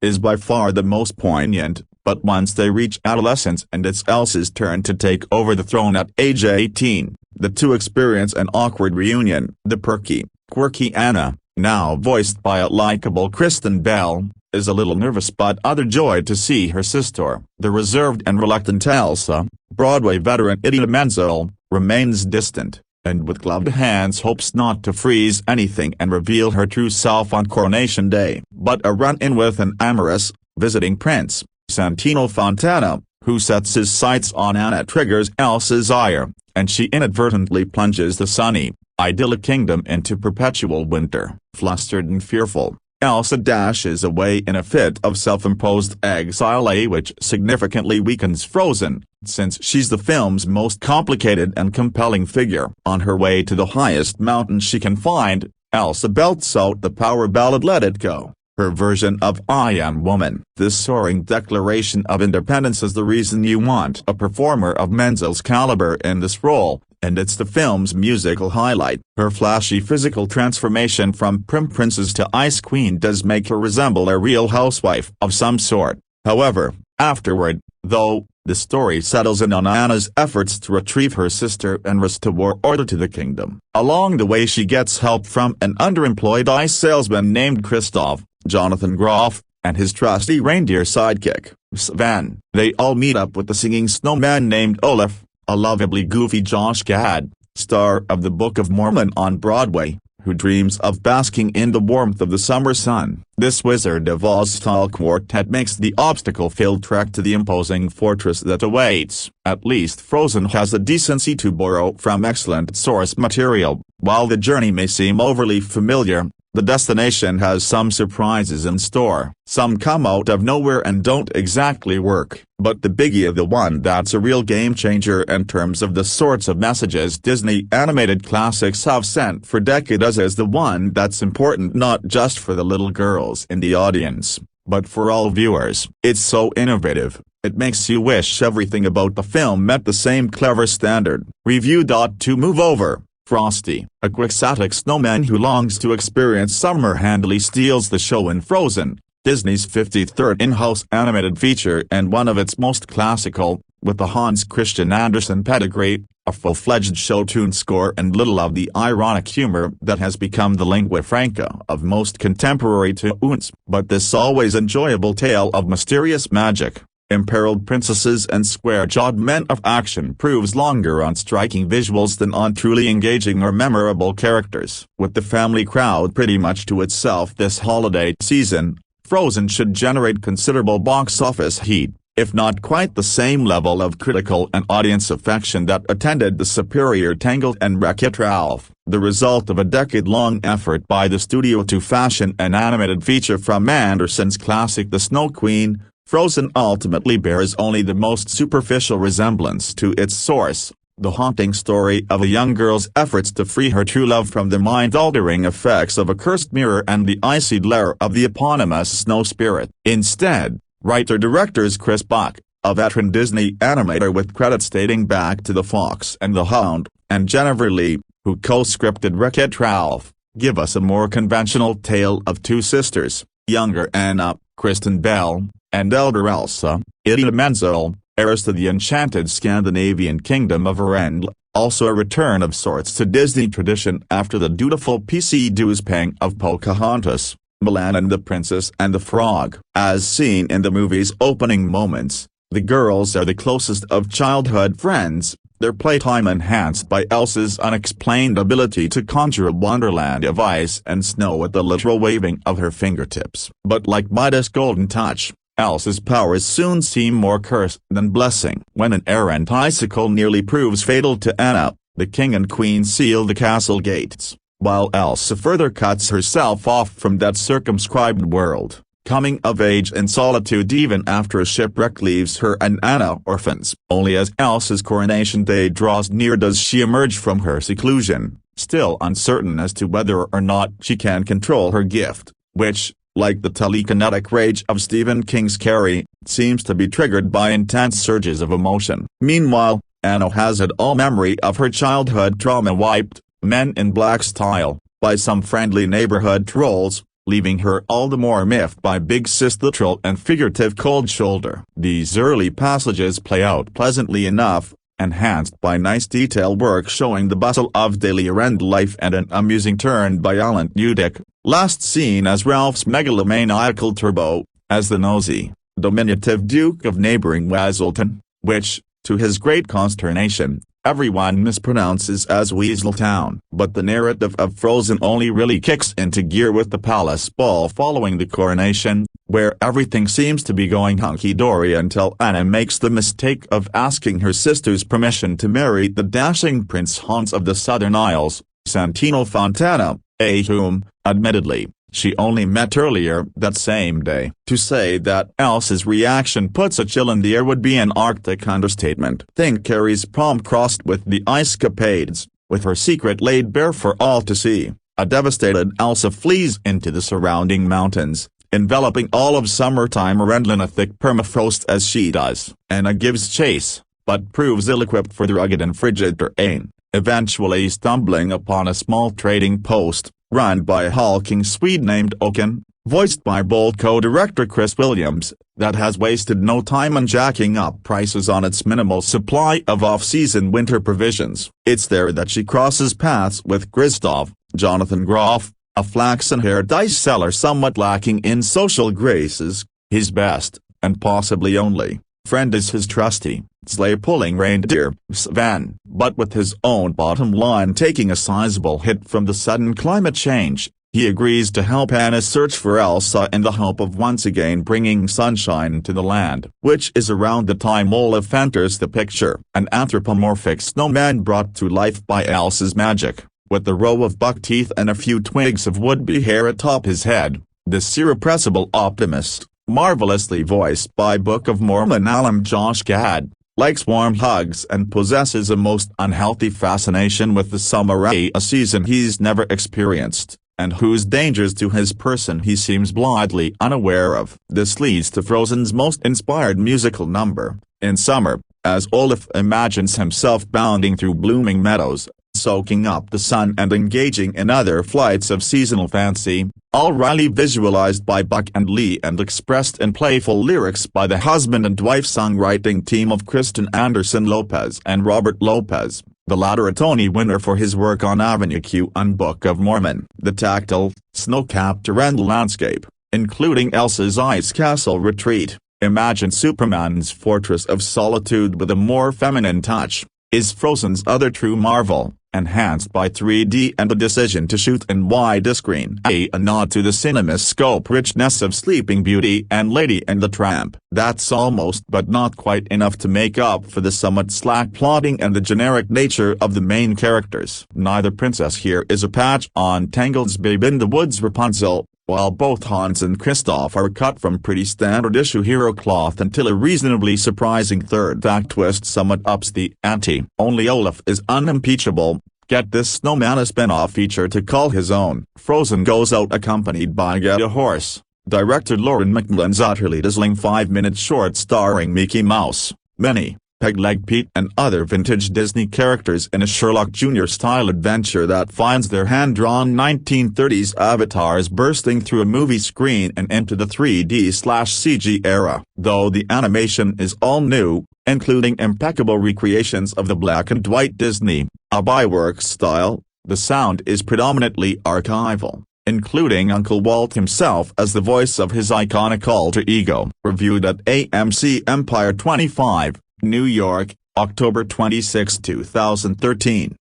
is by far the most poignant, but once they reach adolescence and it's Elsa's turn to take over the throne at age 18, the two experience an awkward reunion. The perky, quirky Anna, now voiced by a likable Kristen Bell, is a little nervous but overjoyed to see her sister. The reserved and reluctant Elsa, Broadway veteran Idina Menzel, remains distant, and with gloved hands hopes not to freeze anything and reveal her true self on Coronation Day. But a run-in with an amorous, visiting prince, Santino Fontana, who sets his sights on Anna, triggers Elsa's ire, and she inadvertently plunges the sunny, idyllic kingdom into perpetual winter. Flustered and fearful, Elsa dashes away in a fit of self-imposed exile, which significantly weakens Frozen, since she's the film's most complicated and compelling figure. On her way to the highest mountain she can find, Elsa belts out the power ballad Let It Go. her version of I Am Woman. This soaring declaration of independence is the reason you want a performer of Menzel's caliber in this role, and it's the film's musical highlight. Her flashy physical transformation from prim princess to ice queen does make her resemble a real housewife of some sort. However, afterward, though, the story settles in on Anna's efforts to retrieve her sister and restore order to the kingdom. Along the way she gets help from an underemployed ice salesman named Christoph, Jonathan Groff, and his trusty reindeer sidekick, Sven. They all meet up with the singing snowman named Olaf, a lovably goofy Josh Gad, star of the Book of Mormon on Broadway, who dreams of basking in the warmth of the summer sun. This Wizard of Oz-style quartet makes the obstacle-filled trek to the imposing fortress that awaits. At least Frozen has the decency to borrow from excellent source material. While the journey may seem overly familiar, the destination has some surprises in store. Some come out of nowhere and don't exactly work, but the biggie of the one that's a real game-changer in terms of the sorts of messages Disney animated classics have sent for decades is the one that's important not just for the little girls in the audience, but for all viewers. It's so innovative, it makes you wish everything about the film met the same clever standard. Review. To move over. Frosty, a quixotic snowman who longs to experience summer handily steals the show in Frozen, Disney's 53rd in-house animated feature and one of its most classical, with the Hans Christian Andersen pedigree, a full-fledged show tune score and little of the ironic humor that has become the lingua franca of most contemporary tunes. But this always enjoyable tale of mysterious magic, imperiled princesses and square-jawed men of action proves longer on striking visuals than on truly engaging or memorable characters. With the family crowd pretty much to itself this holiday season, Frozen should generate considerable box office heat, if not quite the same level of critical and audience affection that attended the superior Tangled and Wreck-It Ralph. The result of a decade-long effort by the studio to fashion an animated feature from Andersen's classic The Snow Queen, Frozen ultimately bears only the most superficial resemblance to its source, the haunting story of a young girl's efforts to free her true love from the mind-altering effects of a cursed mirror and the icy lair of the eponymous snow spirit. Instead, writer-directors Chris Buck, a veteran Disney animator with credits dating back to The Fox and the Hound, and Jennifer Lee, who co-scripted Wreck-It Ralph, give us a more conventional tale of two sisters, younger Anna, Kristen Bell, and elder Elsa, Idina Menzel, heiress to the enchanted Scandinavian kingdom of Arendelle, also a return of sorts to Disney tradition after the dutiful PC dues paying of Pocahontas, Mulan and the Princess and the Frog. As seen in the movie's opening moments, the girls are the closest of childhood friends, their playtime enhanced by Elsa's unexplained ability to conjure a wonderland of ice and snow with the literal waving of her fingertips. But like Midas' golden touch, Elsa's powers soon seem more curse than blessing. When an errant icicle nearly proves fatal to Anna, the king and queen seal the castle gates, while Elsa further cuts herself off from that circumscribed world, coming of age in solitude even after a shipwreck leaves her and Anna orphans. Only as Elsa's coronation day draws near does she emerge from her seclusion, still uncertain as to whether or not she can control her gift, which, like the telekinetic rage of Stephen King's Carrie, seems to be triggered by intense surges of emotion. Meanwhile, Anna has had all memory of her childhood trauma wiped, Men in Black style, by some friendly neighborhood trolls, leaving her all the more miffed by Big Sis literal and figurative cold shoulder. These early passages play out pleasantly enough, enhanced by nice detail work showing the bustle of daily Arendelle life and an amusing turn by Alan Tudyk, last seen as Ralph's megalomaniacal turbo, as the nosy, diminutive Duke of neighboring Weaselton, which, to his great consternation, everyone mispronounces as Weaseltown. But the narrative of Frozen only really kicks into gear with the palace ball following the coronation, where everything seems to be going hunky-dory until Anna makes the mistake of asking her sister's permission to marry the dashing Prince Hans of the Southern Isles, Santino Fontana, whom, admittedly, she only met earlier that same day. To say that Elsa's reaction puts a chill in the air would be an Arctic understatement. Think Carrie's prom crossed with the ice-capades, with her secret laid bare for all to see. A devastated Elsa flees into the surrounding mountains, enveloping all of summertime around in a thick permafrost as she does. Anna gives chase, but proves ill-equipped for the rugged and frigid terrain, eventually stumbling upon a small trading post, run by a hulking Swede named Oken, voiced by bold co-director Chris Williams, that has wasted no time on jacking up prices on its minimal supply of off-season winter provisions. It's there that she crosses paths with Christoph, Jonathan Groff, a flaxen-haired dice seller somewhat lacking in social graces. His best, and possibly only, friend is his trusty, sleigh-pulling reindeer, Sven. But with his own bottom line taking a sizable hit from the sudden climate change, he agrees to help Anna search for Elsa in the hope of once again bringing sunshine to the land. Which is around the time Olaf enters the picture, an anthropomorphic snowman brought to life by Elsa's magic, with a row of buck teeth and a few twigs of would-be hair atop his head. This irrepressible optimist, marvelously voiced by Book of Mormon alum Josh Gad, likes warm hugs and possesses a most unhealthy fascination with the summer, a season he's never experienced, and whose dangers to his person he seems blithely unaware of. This leads to Frozen's most inspired musical number, In Summer, as Olaf imagines himself bounding through blooming meadows, soaking up the sun and engaging in other flights of seasonal fancy, all wryly visualized by Buck and Lee and expressed in playful lyrics by the husband and wife songwriting team of Kristen Anderson Lopez and Robert Lopez, the latter a Tony winner for his work on Avenue Q on Book of Mormon. The tactile, snow-capped Arendelle landscape, including Elsa's ice castle retreat, imagine Superman's fortress of solitude with a more feminine touch, is Frozen's other true marvel, enhanced by 3D and a decision to shoot in widescreen, a nod to the cinemascope richness of Sleeping Beauty and Lady and the Tramp. That's almost but not quite enough to make up for the somewhat slack plotting and the generic nature of the main characters. Neither princess here is a patch on Tangled's Babe in the Woods Rapunzel, while both Hans and Kristoff are cut from pretty standard issue hero cloth until a reasonably surprising third act twist somewhat ups the ante. Only Olaf is unimpeachable. Get this snowman a spin-off feature to call his own. Frozen goes out accompanied by Get a Horse, director Lauren Macmillan's utterly dazzling 5-minute short starring Mickey Mouse, Minnie, Peg-Leg Pete and other vintage Disney characters in a Sherlock Jr.-style adventure that finds their hand-drawn 1930s avatars bursting through a movie screen and into the 3D/CG era. Though the animation is all new, including impeccable recreations of the black-and-white Disney, Byworks style, the sound is predominantly archival, including Uncle Walt himself as the voice of his iconic alter ego. Reviewed at AMC Empire 25. New York, October 26, 2013.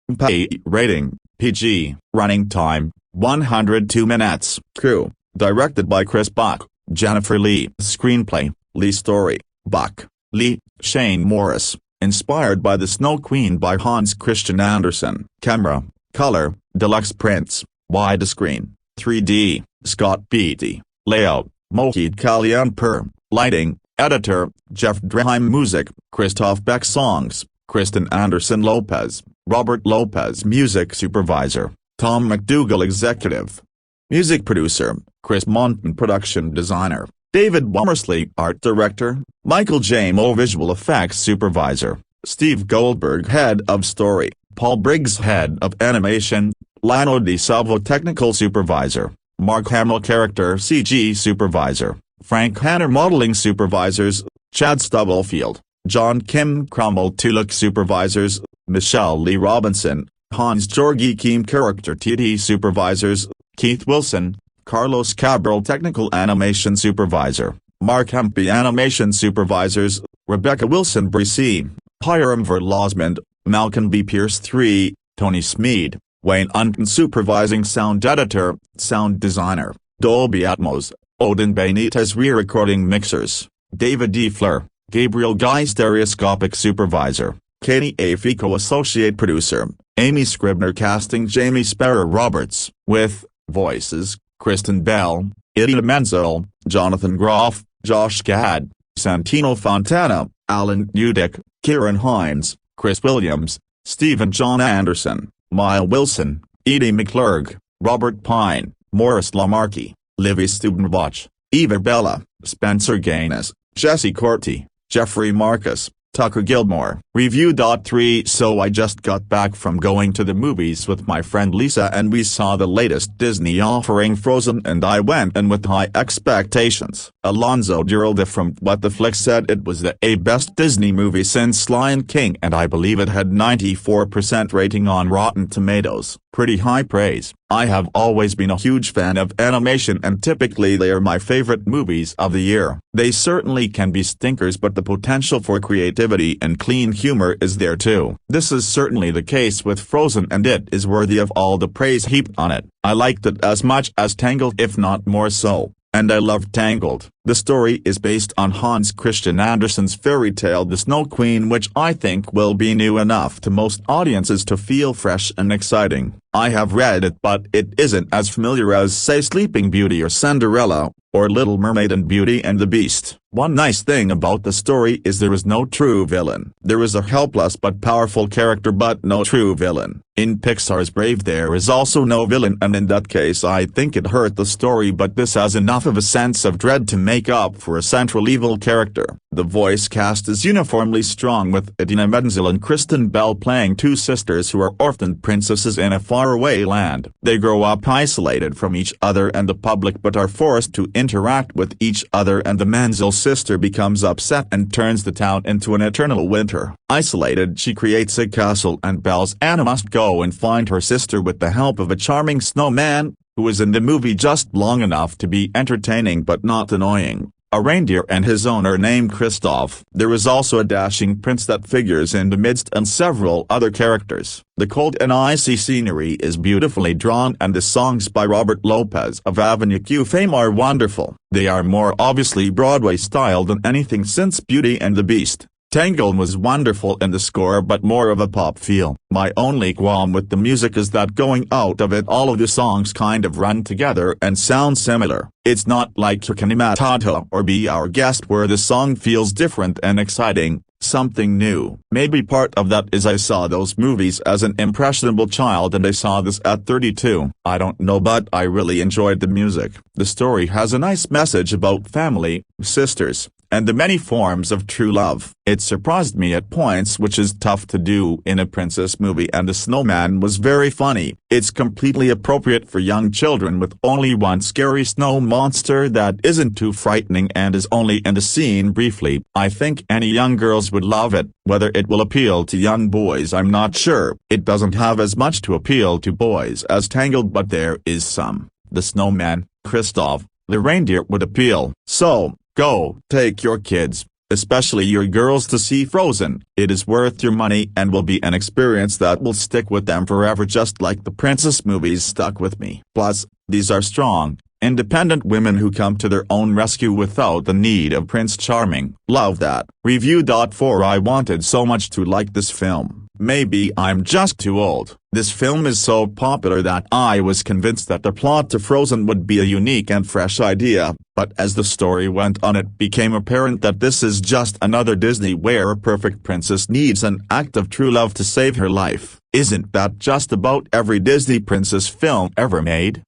Rating, PG. Running time, 102 minutes. Crew, directed by Chris Buck, Jennifer Lee. Screenplay, Lee Story, Buck, Lee, Shane Morris. Inspired by The Snow Queen by Hans Christian Andersen. Camera, color, deluxe prints, widescreen, 3D, Scott Beatty. Layout, Mohit Kalyanpur. Lighting, editor, Jeff Draheim. Music, Christoph Beck. Songs, Kristen Anderson Lopez, Robert Lopez. Music supervisor, Tom McDougall. Executive music producer, Chris Monton. Production designer, David Womersley. Art director, Michael J. Moe. Visual effects supervisor, Steve Goldberg. Head of story, Paul Briggs. Head of animation, Lano Di Salvo. Technical supervisor, Mark Hamill. Character CG supervisor, Frank Hanner. Modeling supervisors, Chad Stubblefield, John Kim Cromwell. Look supervisors, Michelle Lee Robinson, Hans Georgi Keem. Character TD supervisors, Keith Wilson, Carlos Cabral. Technical animation supervisor, Mark Hempy. Animation supervisors, Rebecca Wilson Brissi, Hiram Verlosmond, Malcolm B. Pierce. 3, Tony Smead, Wayne Unton. Supervising sound editor, sound designer, Dolby Atmos, Odin Benitez. Re-recording mixers, David D. Fleur, Gabriel Guy. Stereoscopic supervisor, Katie A. Fico. Associate producer, Amy Scribner. Casting Jamie Sparrow Roberts, with voices, Kristen Bell, Idina Menzel, Jonathan Groff, Josh Gad, Santino Fontana, Alan Udick, Kieran Hines, Chris Williams, Stephen John Anderson, Maya Wilson, Edie McClurg, Robert Pine, Morris Lamarcky, Livy Stubenbach, Eva Bella, Spencer Gaines, Jesse Corti, Jeffrey Marcus, Tucker Gilmore. Review. 3 So I just got back from going to the movies with my friend Lisa and we saw the latest Disney offering Frozen and I went in with high expectations. Alonso Duralde from What the Flick said it was the best Disney movie since Lion King and I believe it had 94% rating on Rotten Tomatoes, pretty high praise. I have always been a huge fan of animation and typically they are my favorite movies of the year. They certainly can be stinkers but the potential for creativity and clean humor is there too. This is certainly the case with Frozen and it is worthy of all the praise heaped on it. I liked it as much as Tangled if not more so. And I loved Tangled. The story is based on Hans Christian Andersen's fairy tale The Snow Queen which I think will be new enough to most audiences to feel fresh and exciting. I have read it but it isn't as familiar as say Sleeping Beauty or Cinderella, or Little Mermaid and Beauty and the Beast. One nice thing about the story is there is no true villain. There is a helpless but powerful character but no true villain. In Pixar's Brave there is also no villain and in that case I think it hurt the story but this has enough of a sense of dread to make up for a central evil character. The voice cast is uniformly strong with Idina Menzel and Kristen Bell playing two sisters who are orphaned princesses in a faraway land. They grow up isolated from each other and the public but are forced to interact with each other and the Menzel sister becomes upset and turns the town into an eternal winter. Isolated she creates a castle and Belle's Anna must go and find her sister with the help of a charming snowman, who is in the movie just long enough to be entertaining but not annoying. A reindeer and his owner named Kristoff. There is also a dashing prince that figures in the midst and several other characters. The cold and icy scenery is beautifully drawn and the songs by Robert Lopez of Avenue Q fame are wonderful. They are more obviously Broadway style than anything since Beauty and the Beast. Tangled was wonderful in the score but more of a pop feel. My only qualm with the music is that going out of it all of the songs kind of run together and sound similar. It's not like Hakuna Matata or Be Our Guest where the song feels different and exciting, something new. Maybe part of that is I saw those movies as an impressionable child and I saw this at 32. I don't know but I really enjoyed the music. The story has a nice message about family, sisters, and the many forms of true love. It surprised me at points which is tough to do in a princess movie and the snowman was very funny. It's completely appropriate for young children with only one scary snow monster that isn't too frightening and is only in the scene briefly. I think any young girls would love it. Whether it will appeal to young boys I'm not sure. It doesn't have as much to appeal to boys as Tangled but there is some. The snowman, Kristoff, the reindeer would appeal. So, go take your kids, especially your girls to see Frozen. It is worth your money and will be an experience that will stick with them forever just like the princess movies stuck with me. Plus, these are strong, independent women who come to their own rescue without the need of Prince Charming. Love that. Review. 4 I wanted so much to like this film. Maybe I'm just too old. This film is so popular that I was convinced that the plot to Frozen would be a unique and fresh idea, but as the story went on it became apparent that this is just another Disney where a perfect princess needs an act of true love to save her life. Isn't that just about every Disney princess film ever made?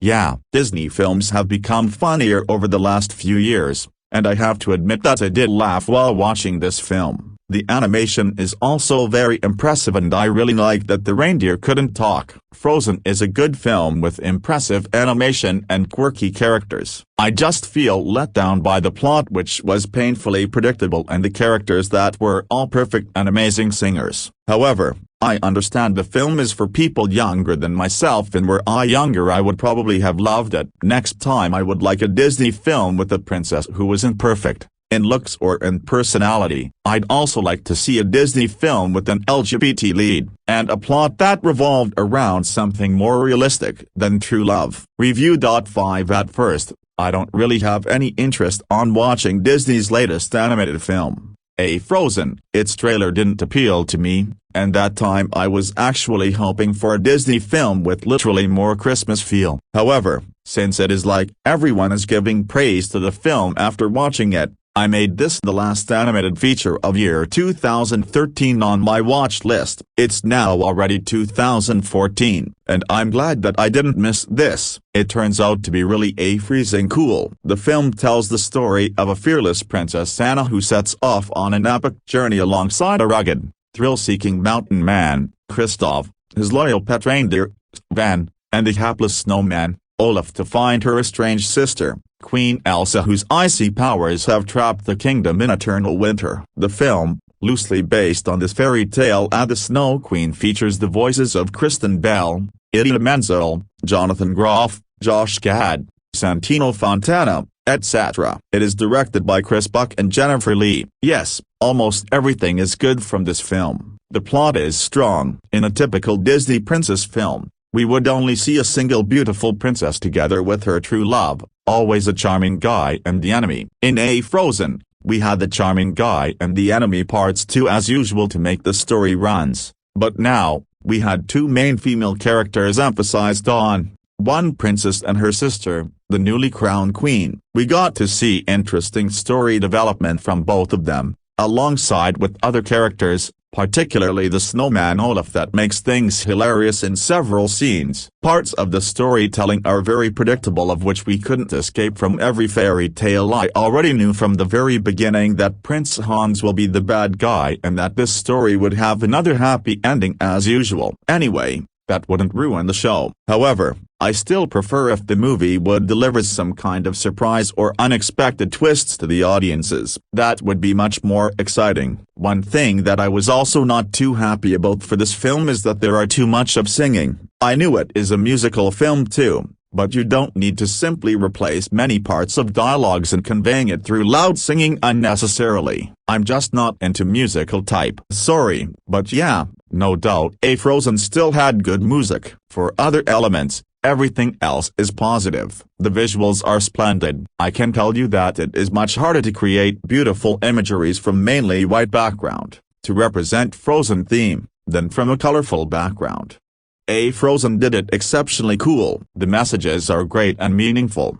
Yeah. Disney films have become funnier over the last few years, and I have to admit that I did laugh while watching this film. The animation is also very impressive and I really like that the reindeer couldn't talk. Frozen is a good film with impressive animation and quirky characters. I just feel let down by the plot which was painfully predictable and the characters that were all perfect and amazing singers. However, I understand the film is for people younger than myself and were I younger I would probably have loved it. Next time I would like a Disney film with a princess who isn't perfect in looks or in personality. I'd also like to see a Disney film with an LGBT lead, and a plot that revolved around something more realistic than true love. Review. 5 At first, I don't really have any interest on watching Disney's latest animated film, Frozen. Its trailer didn't appeal to me, and that time I was actually hoping for a Disney film with literally more Christmas feel. However, since it is like everyone is giving praise to the film after watching it, I made this the last animated feature of year 2013 on my watch list. It's now already 2014, and I'm glad that I didn't miss this. It turns out to be really freezing cool. The film tells the story of a fearless Princess Anna who sets off on an epic journey alongside a rugged, thrill-seeking mountain man, Kristoff, his loyal pet reindeer, Sven, and the hapless snowman, Olaf, to find her estranged sister, Queen Elsa, whose icy powers have trapped the kingdom in eternal winter. The film, loosely based on this fairy tale and the Snow Queen, features the voices of Kristen Bell, Idina Menzel, Jonathan Groff, Josh Gad, Santino Fontana, etc. It is directed by Chris Buck and Jennifer Lee. Yes, almost everything is good from this film. The plot is strong. In a typical Disney princess film, we would only see a single beautiful princess together with her true love, always a charming guy and the enemy. In Frozen, we had the charming guy and the enemy parts too, as usual, to make the story runs. But now, we had two main female characters emphasized on, one princess and her sister, the newly crowned queen. We got to see interesting story development from both of them, alongside with other characters, particularly the snowman Olaf, that makes things hilarious in several scenes. Parts of the storytelling are very predictable, of which we couldn't escape from every fairy tale. I already knew from the very beginning that Prince Hans will be the bad guy and that this story would have another happy ending as usual. Anyway, that wouldn't ruin the show. However, I still prefer if the movie would deliver some kind of surprise or unexpected twists to the audiences. That would be much more exciting. One thing that I was also not too happy about for this film is that there are too much of singing. I knew it is a musical film too, but you don't need to simply replace many parts of dialogues and conveying it through loud singing unnecessarily. I'm just not into musical type. Sorry, but yeah, no doubt Frozen still had good music. For other elements, everything else is positive. The visuals are splendid. I can tell you that it is much harder to create beautiful imageries from mainly white background, to represent Frozen theme, than from a colorful background. Frozen did it exceptionally cool. The messages are great and meaningful.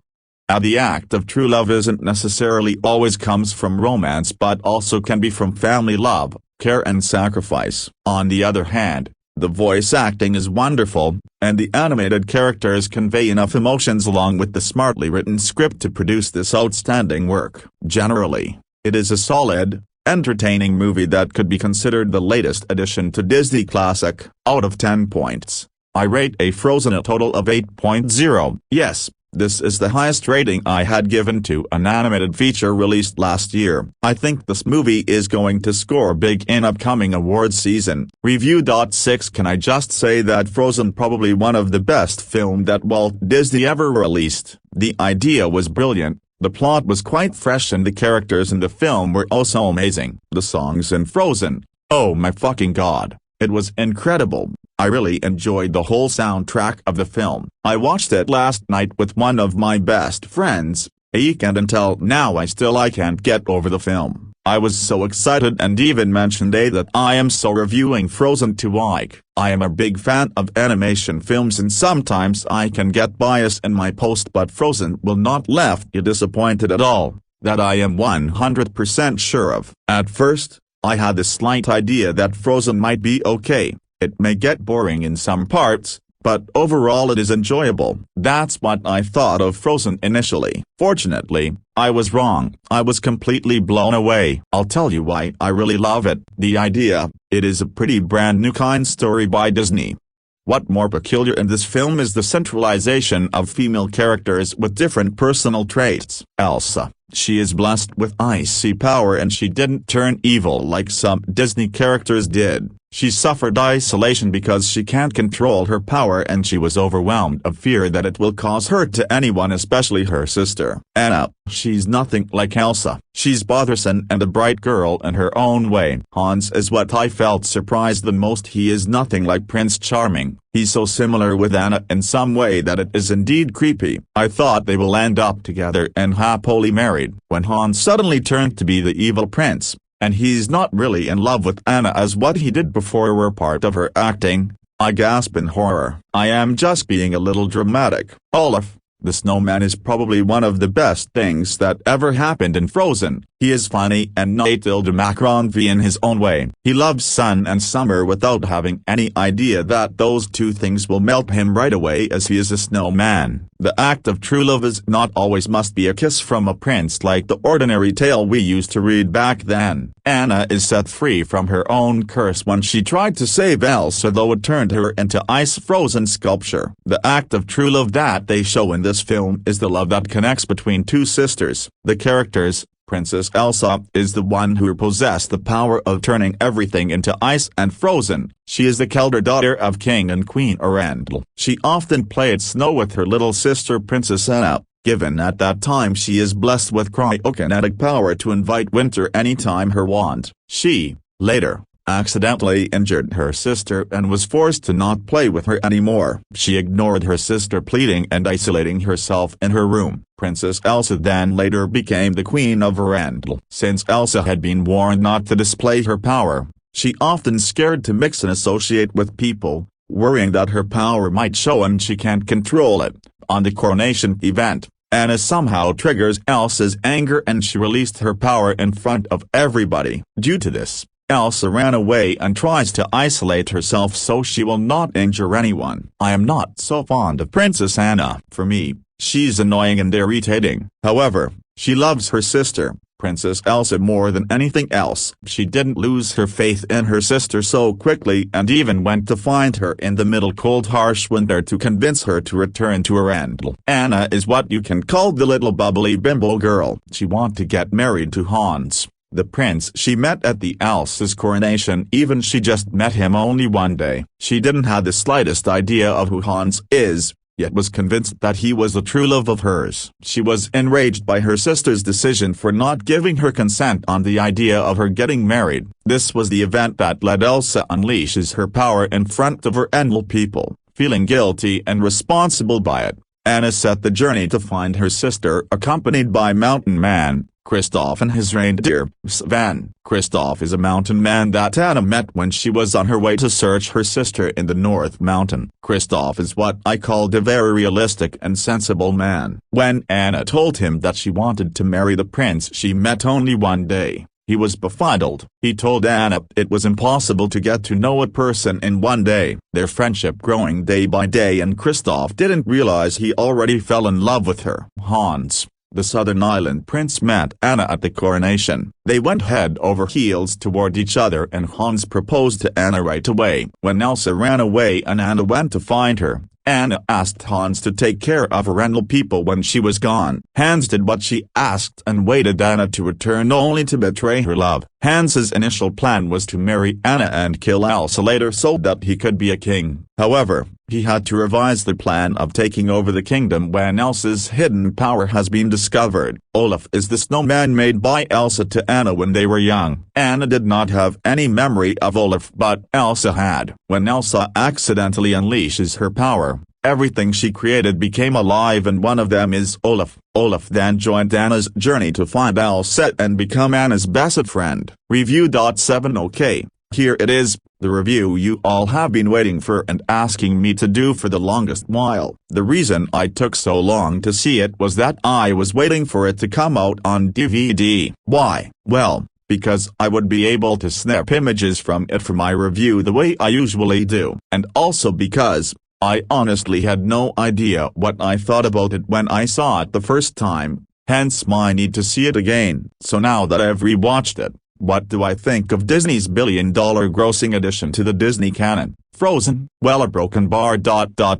The act of true love isn't necessarily always comes from romance, but also can be from family love, care and sacrifice. On the other hand, the voice acting is wonderful, and the animated characters convey enough emotions along with the smartly written script to produce this outstanding work. Generally, it is a solid, entertaining movie that could be considered the latest addition to Disney classic. Out of 10 points, I rate Frozen a total of 8.0. Yes, this is the highest rating I had given to an animated feature released last year. I think this movie is going to score big in upcoming awards season. Review. 6 Can I just say that Frozen probably one of the best film that Walt Disney ever released. The idea was brilliant, the plot was quite fresh, and the characters in the film were also amazing. The songs in Frozen, oh my fucking god, it was incredible. I really enjoyed the whole soundtrack of the film. I watched it last night with one of my best friends, and until now I can't get over the film. I was so excited and even mentioned that I am so reviewing Frozen 2. I am a big fan of animation films and sometimes I can get biased in my post, but Frozen will not left you disappointed at all. That I am 100% sure of. At first, I had the slight idea that Frozen might be okay. It may get boring in some parts, but overall it is enjoyable. That's what I thought of Frozen initially. Fortunately, I was wrong. I was completely blown away. I'll tell you why I really love it. The idea, it is a pretty brand new kind story by Disney. What more peculiar in this film is the centralization of female characters with different personal traits. Elsa, she is blessed with icy power and she didn't turn evil like some Disney characters did. She suffered isolation because she can't control her power and she was overwhelmed of fear that it will cause hurt to anyone, especially her sister. Anna, she's nothing like Elsa. She's bothersome and a bright girl in her own way. Hans is what I felt surprised the most. He is nothing like Prince Charming. He's so similar with Anna in some way that it is indeed creepy. I thought they will end up together and happily married. When Hans suddenly turned to be the evil prince, and he's not really in love with Anna as what he did before were part of her acting, I gasped in horror. I am just being a little dramatic. Olaf, the snowman, is probably one of the best things that ever happened in Frozen. He is funny and not Macron in his own way. He loves sun and summer without having any idea that those two things will melt him right away, as he is a snowman. The act of true love is not always must be a kiss from a prince like the ordinary tale we used to read back then. Anna is set free from her own curse when she tried to save Elsa, though it turned her into ice-frozen sculpture. The act of true love that they show in this film is the love that connects between two sisters. The characters, Princess Elsa, is the one who possessed the power of turning everything into ice and frozen. She is the elder daughter of King and Queen Arundel. She often played snow with her little sister Princess Anna. Given at that time she is blessed with cryokinetic power to invite winter anytime her want. She, later, accidentally injured her sister and was forced to not play with her anymore. She ignored her sister pleading and isolating herself in her room. Princess Elsa then later became the Queen of Arundel. Since Elsa had been warned not to display her power, she often scared to mix and associate with people, worrying that her power might show and she can't control it. On the coronation event, Anna somehow triggers Elsa's anger and she released her power in front of everybody. Due to this, Elsa ran away and tries to isolate herself so she will not injure anyone. I am not so fond of Princess Anna. For me, she's annoying and irritating. However, she loves her sister, Princess Elsa, more than anything else. She didn't lose her faith in her sister so quickly and even went to find her in the middle cold harsh winter to convince her to return to Arundel. Anna is what you can call the little bubbly bimbo girl. She wanted to get married to Hans, the prince she met at the Elsa's coronation. Even she just met him only one day. She didn't have the slightest idea of who Hans is, yet was convinced that he was the true love of hers. She was enraged by her sister's decision for not giving her consent on the idea of her getting married. This was the event that led Elsa unleashes her power in front of Arundel people. Feeling guilty and responsible by it, Anna set the journey to find her sister, accompanied by Mountain Man, Kristoff, and his reindeer, Sven. Kristoff is a mountain man that Anna met when she was on her way to search her sister in the North Mountain. Kristoff is what I called a very realistic and sensible man. When Anna told him that she wanted to marry the prince she met only one day, he was befuddled. He told Anna it was impossible to get to know a person in one day, their friendship growing day by day, and Kristoff didn't realize he already fell in love with her. Hans, the Southern Island prince, met Anna at the coronation. They went head over heels toward each other and Hans proposed to Anna right away. When Elsa ran away and Anna went to find her, Anna asked Hans to take care of Arundel people when she was gone. Hans did what she asked and waited Anna to return, only to betray her love. Hans's initial plan was to marry Anna and kill Elsa later so that he could be a king. However, he had to revise the plan of taking over the kingdom when Elsa's hidden power has been discovered. Olaf is the snowman made by Elsa to Anna when they were young. Anna did not have any memory of Olaf, but Elsa had. When Elsa accidentally unleashes her power, everything she created became alive, and one of them is Olaf. Olaf then joined Anna's journey to find Elsa and become Anna's best friend. Review.7 OK, here it is, the review you all have been waiting for and asking me to do for the longest while. The reason I took so long to see it was that I was waiting for it to come out on DVD. Why? Well, because I would be able to snap images from it for my review the way I usually do, and also because I honestly had no idea what I thought about it when I saw it the first time, hence my need to see it again. So now that I've rewatched it, what do I think of Disney's billion-dollar grossing addition to the Disney canon, Frozen? Well, a broken bar.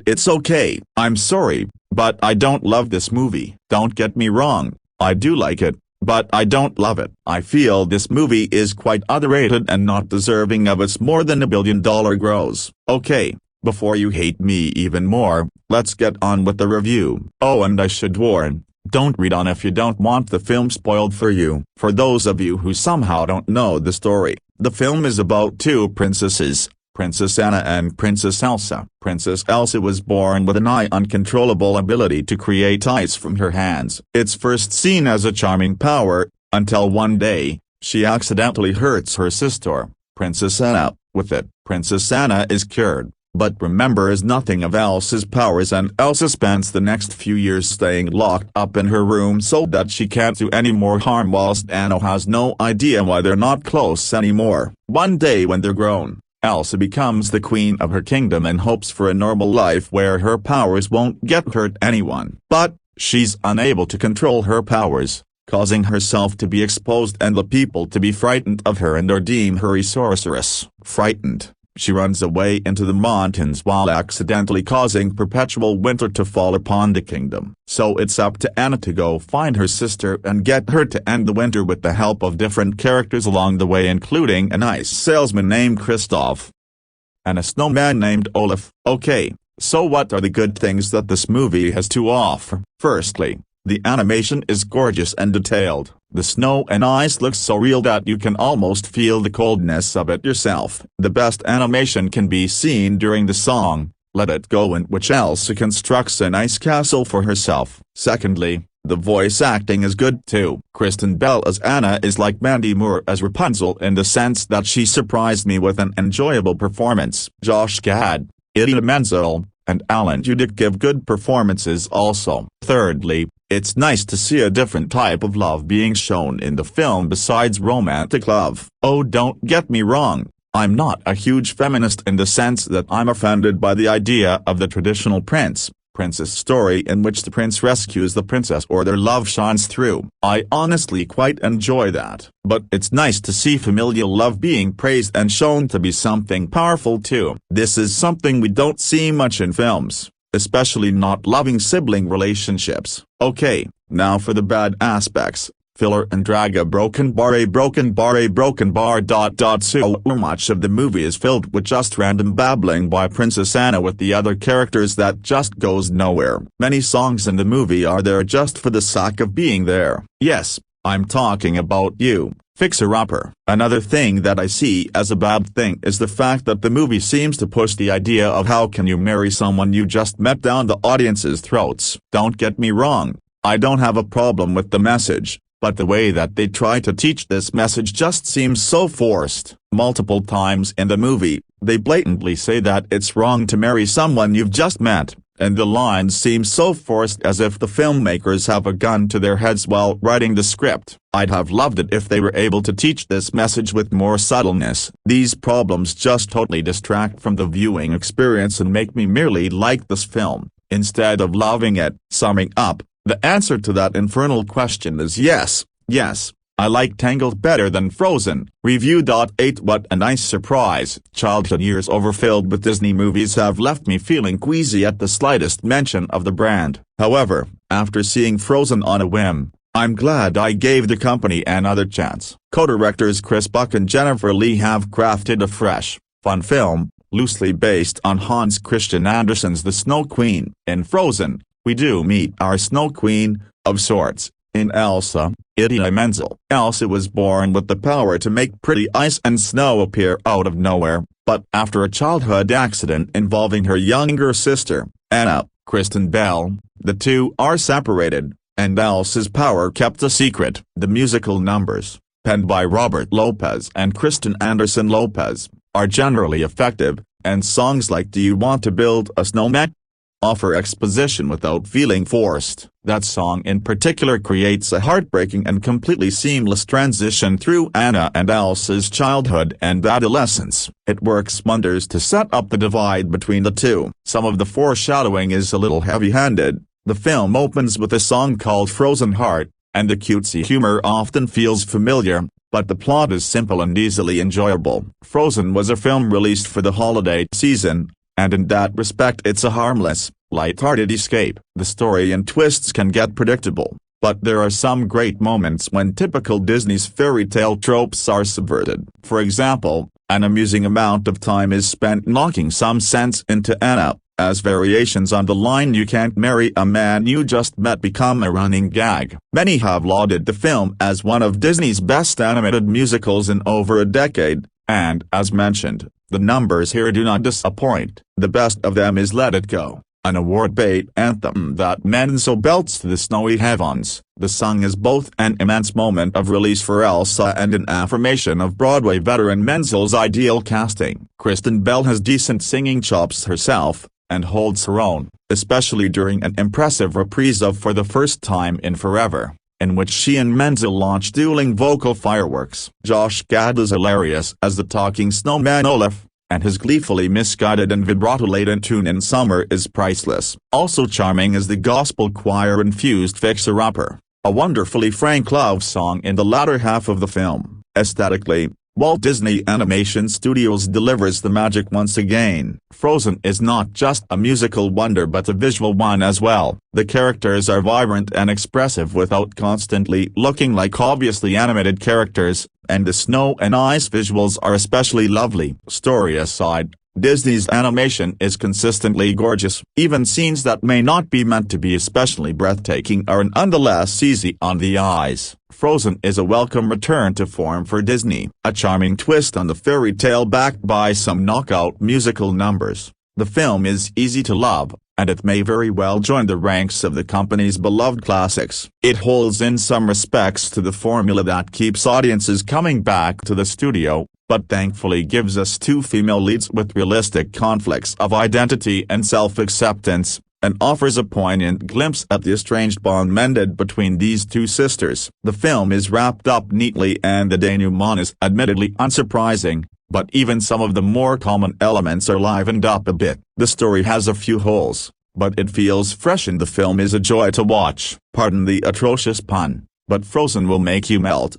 It's okay. I'm sorry, but I don't love this movie. Don't get me wrong, I do like it, but I don't love it. I feel this movie is quite underrated and not deserving of its more than $1 billion gross. Okay, before you hate me even more, let's get on with the review. Oh, and I should warn, don't read on if you don't want the film spoiled for you. For those of you who somehow don't know the story, the film is about two princesses, Princess Anna and Princess Elsa. Princess Elsa was born with an uncontrollable ability to create ice from her hands. It's first seen as a charming power, until one day, she accidentally hurts her sister, Princess Anna, with it. Princess Anna is cured, but remembers nothing of Elsa's powers, and Elsa spends the next few years staying locked up in her room so that she can't do any more harm, whilst Anna has no idea why they're not close anymore. One day when they're grown, Elsa becomes the queen of her kingdom and hopes for a normal life where her powers won't get hurt anyone. But she's unable to control her powers, causing herself to be exposed and the people to be frightened of her and or deem her a sorceress. Frightened, she runs away into the mountains while accidentally causing perpetual winter to fall upon the kingdom. So it's up to Anna to go find her sister and get her to end the winter with the help of different characters along the way, including an ice salesman named Kristoff and a snowman named Olaf. Okay, so what are the good things that this movie has to offer? Firstly, the animation is gorgeous and detailed. The snow and ice looks so real that you can almost feel the coldness of it yourself. The best animation can be seen during the song, Let It Go, in which Elsa constructs an ice castle for herself. Secondly, the voice acting is good too. Kristen Bell as Anna is like Mandy Moore as Rapunzel in the sense that she surprised me with an enjoyable performance. Josh Gad, Idina Menzel, and Alan Tudyk give good performances also. Thirdly, it's nice to see a different type of love being shown in the film besides romantic love. Oh, don't get me wrong, I'm not a huge feminist in the sense that I'm offended by the idea of the traditional princess story in which the prince rescues the princess or their love shines through. I honestly quite enjoy that. But it's nice to see familial love being praised and shown to be something powerful too. This is something we don't see much in films, especially not loving sibling relationships. Okay, now for the bad aspects. Filler and drag. So much of the movie is filled with just random babbling by Princess Anna with the other characters that just goes nowhere. Many songs in the movie are there just for the sake of being there. Yes, I'm talking about You, Fixer Upper. Another thing that I see as a bad thing is the fact that the movie seems to push the idea of how can you marry someone you just met down the audience's throats. Don't get me wrong, I don't have a problem with the message, but the way that they try to teach this message just seems so forced. Multiple times in the movie, they blatantly say that it's wrong to marry someone you've just met, and the lines seem so forced as if the filmmakers have a gun to their heads while writing the script. I'd have loved it if they were able to teach this message with more subtleness. These problems just totally distract from the viewing experience and make me merely like this film, instead of loving it. Summing up, the answer to that infernal question is yes, I like Tangled better than Frozen. Review. 8 What a nice surprise. Childhood years overfilled with Disney movies have left me feeling queasy at the slightest mention of the brand. However, after seeing Frozen on a whim, I'm glad I gave the company another chance. Co-directors Chris Buck and Jennifer Lee have crafted a fresh, fun film, loosely based on Hans Christian Andersen's The Snow Queen. In Frozen, we do meet our Snow Queen, of sorts, in Elsa, Idina Menzel. Elsa was born with the power to make pretty ice and snow appear out of nowhere, but after a childhood accident involving her younger sister, Anna, Kristen Bell, the two are separated, and Elsa's power kept a secret. The musical numbers, penned by Robert Lopez and Kristen Anderson Lopez, are generally effective, and songs like Do You Want to Build a Snowman? Offer exposition without feeling forced. That song in particular creates a heartbreaking and completely seamless transition through Anna and Elsa's childhood and adolescence. It works wonders to set up the divide between the two. Some of the foreshadowing is a little heavy-handed. The film opens with a song called Frozen Heart, and the cutesy humor often feels familiar, but the plot is simple and easily enjoyable. Frozen was a film released for the holiday season, and in that respect it's a harmless, light-hearted escape. The story and twists can get predictable, but there are some great moments when typical Disney's fairy tale tropes are subverted. For example, an amusing amount of time is spent knocking some sense into Anna, as variations on the line "You can't marry a man you just met" become a running gag. Many have lauded the film as one of Disney's best animated musicals in over a decade, and as mentioned, the numbers here do not disappoint. The best of them is Let It Go. an award-bait anthem that Menzel belts to the snowy heavens. The song is both an immense moment of release for Elsa and an affirmation of Broadway veteran Menzel's ideal casting. Kristen Bell has decent singing chops herself, and holds her own, especially during an impressive reprise of For the First Time in Forever, in which she and Menzel launch dueling vocal fireworks. Josh Gad is hilarious as the talking snowman Olaf, and his gleefully misguided and vibrato-laden tune in Summer is priceless. Also charming is the gospel choir-infused fixer-upper, a wonderfully frank love song in the latter half of the film. Aesthetically, Walt Disney Animation Studios delivers the magic once again. Frozen is not just a musical wonder but a visual one as well. The characters are vibrant and expressive without constantly looking like obviously animated characters, and the snow and ice visuals are especially lovely. Story aside, Disney's animation is consistently gorgeous. Even scenes that may not be meant to be especially breathtaking are nonetheless easy on the eyes. Frozen is a welcome return to form for Disney, a charming twist on the fairy tale backed by some knockout musical numbers. The film is easy to love, and it may very well join the ranks of the company's beloved classics. It holds in some respects to the formula that keeps audiences coming back to the studio, but thankfully gives us two female leads with realistic conflicts of identity and self-acceptance, and offers a poignant glimpse at the estranged bond mended between these two sisters. The film is wrapped up neatly and the denouement is admittedly unsurprising, but even some of the more common elements are livened up a bit. The story has a few holes, but it feels fresh and the film is a joy to watch. Pardon the atrocious pun, but Frozen will make you melt.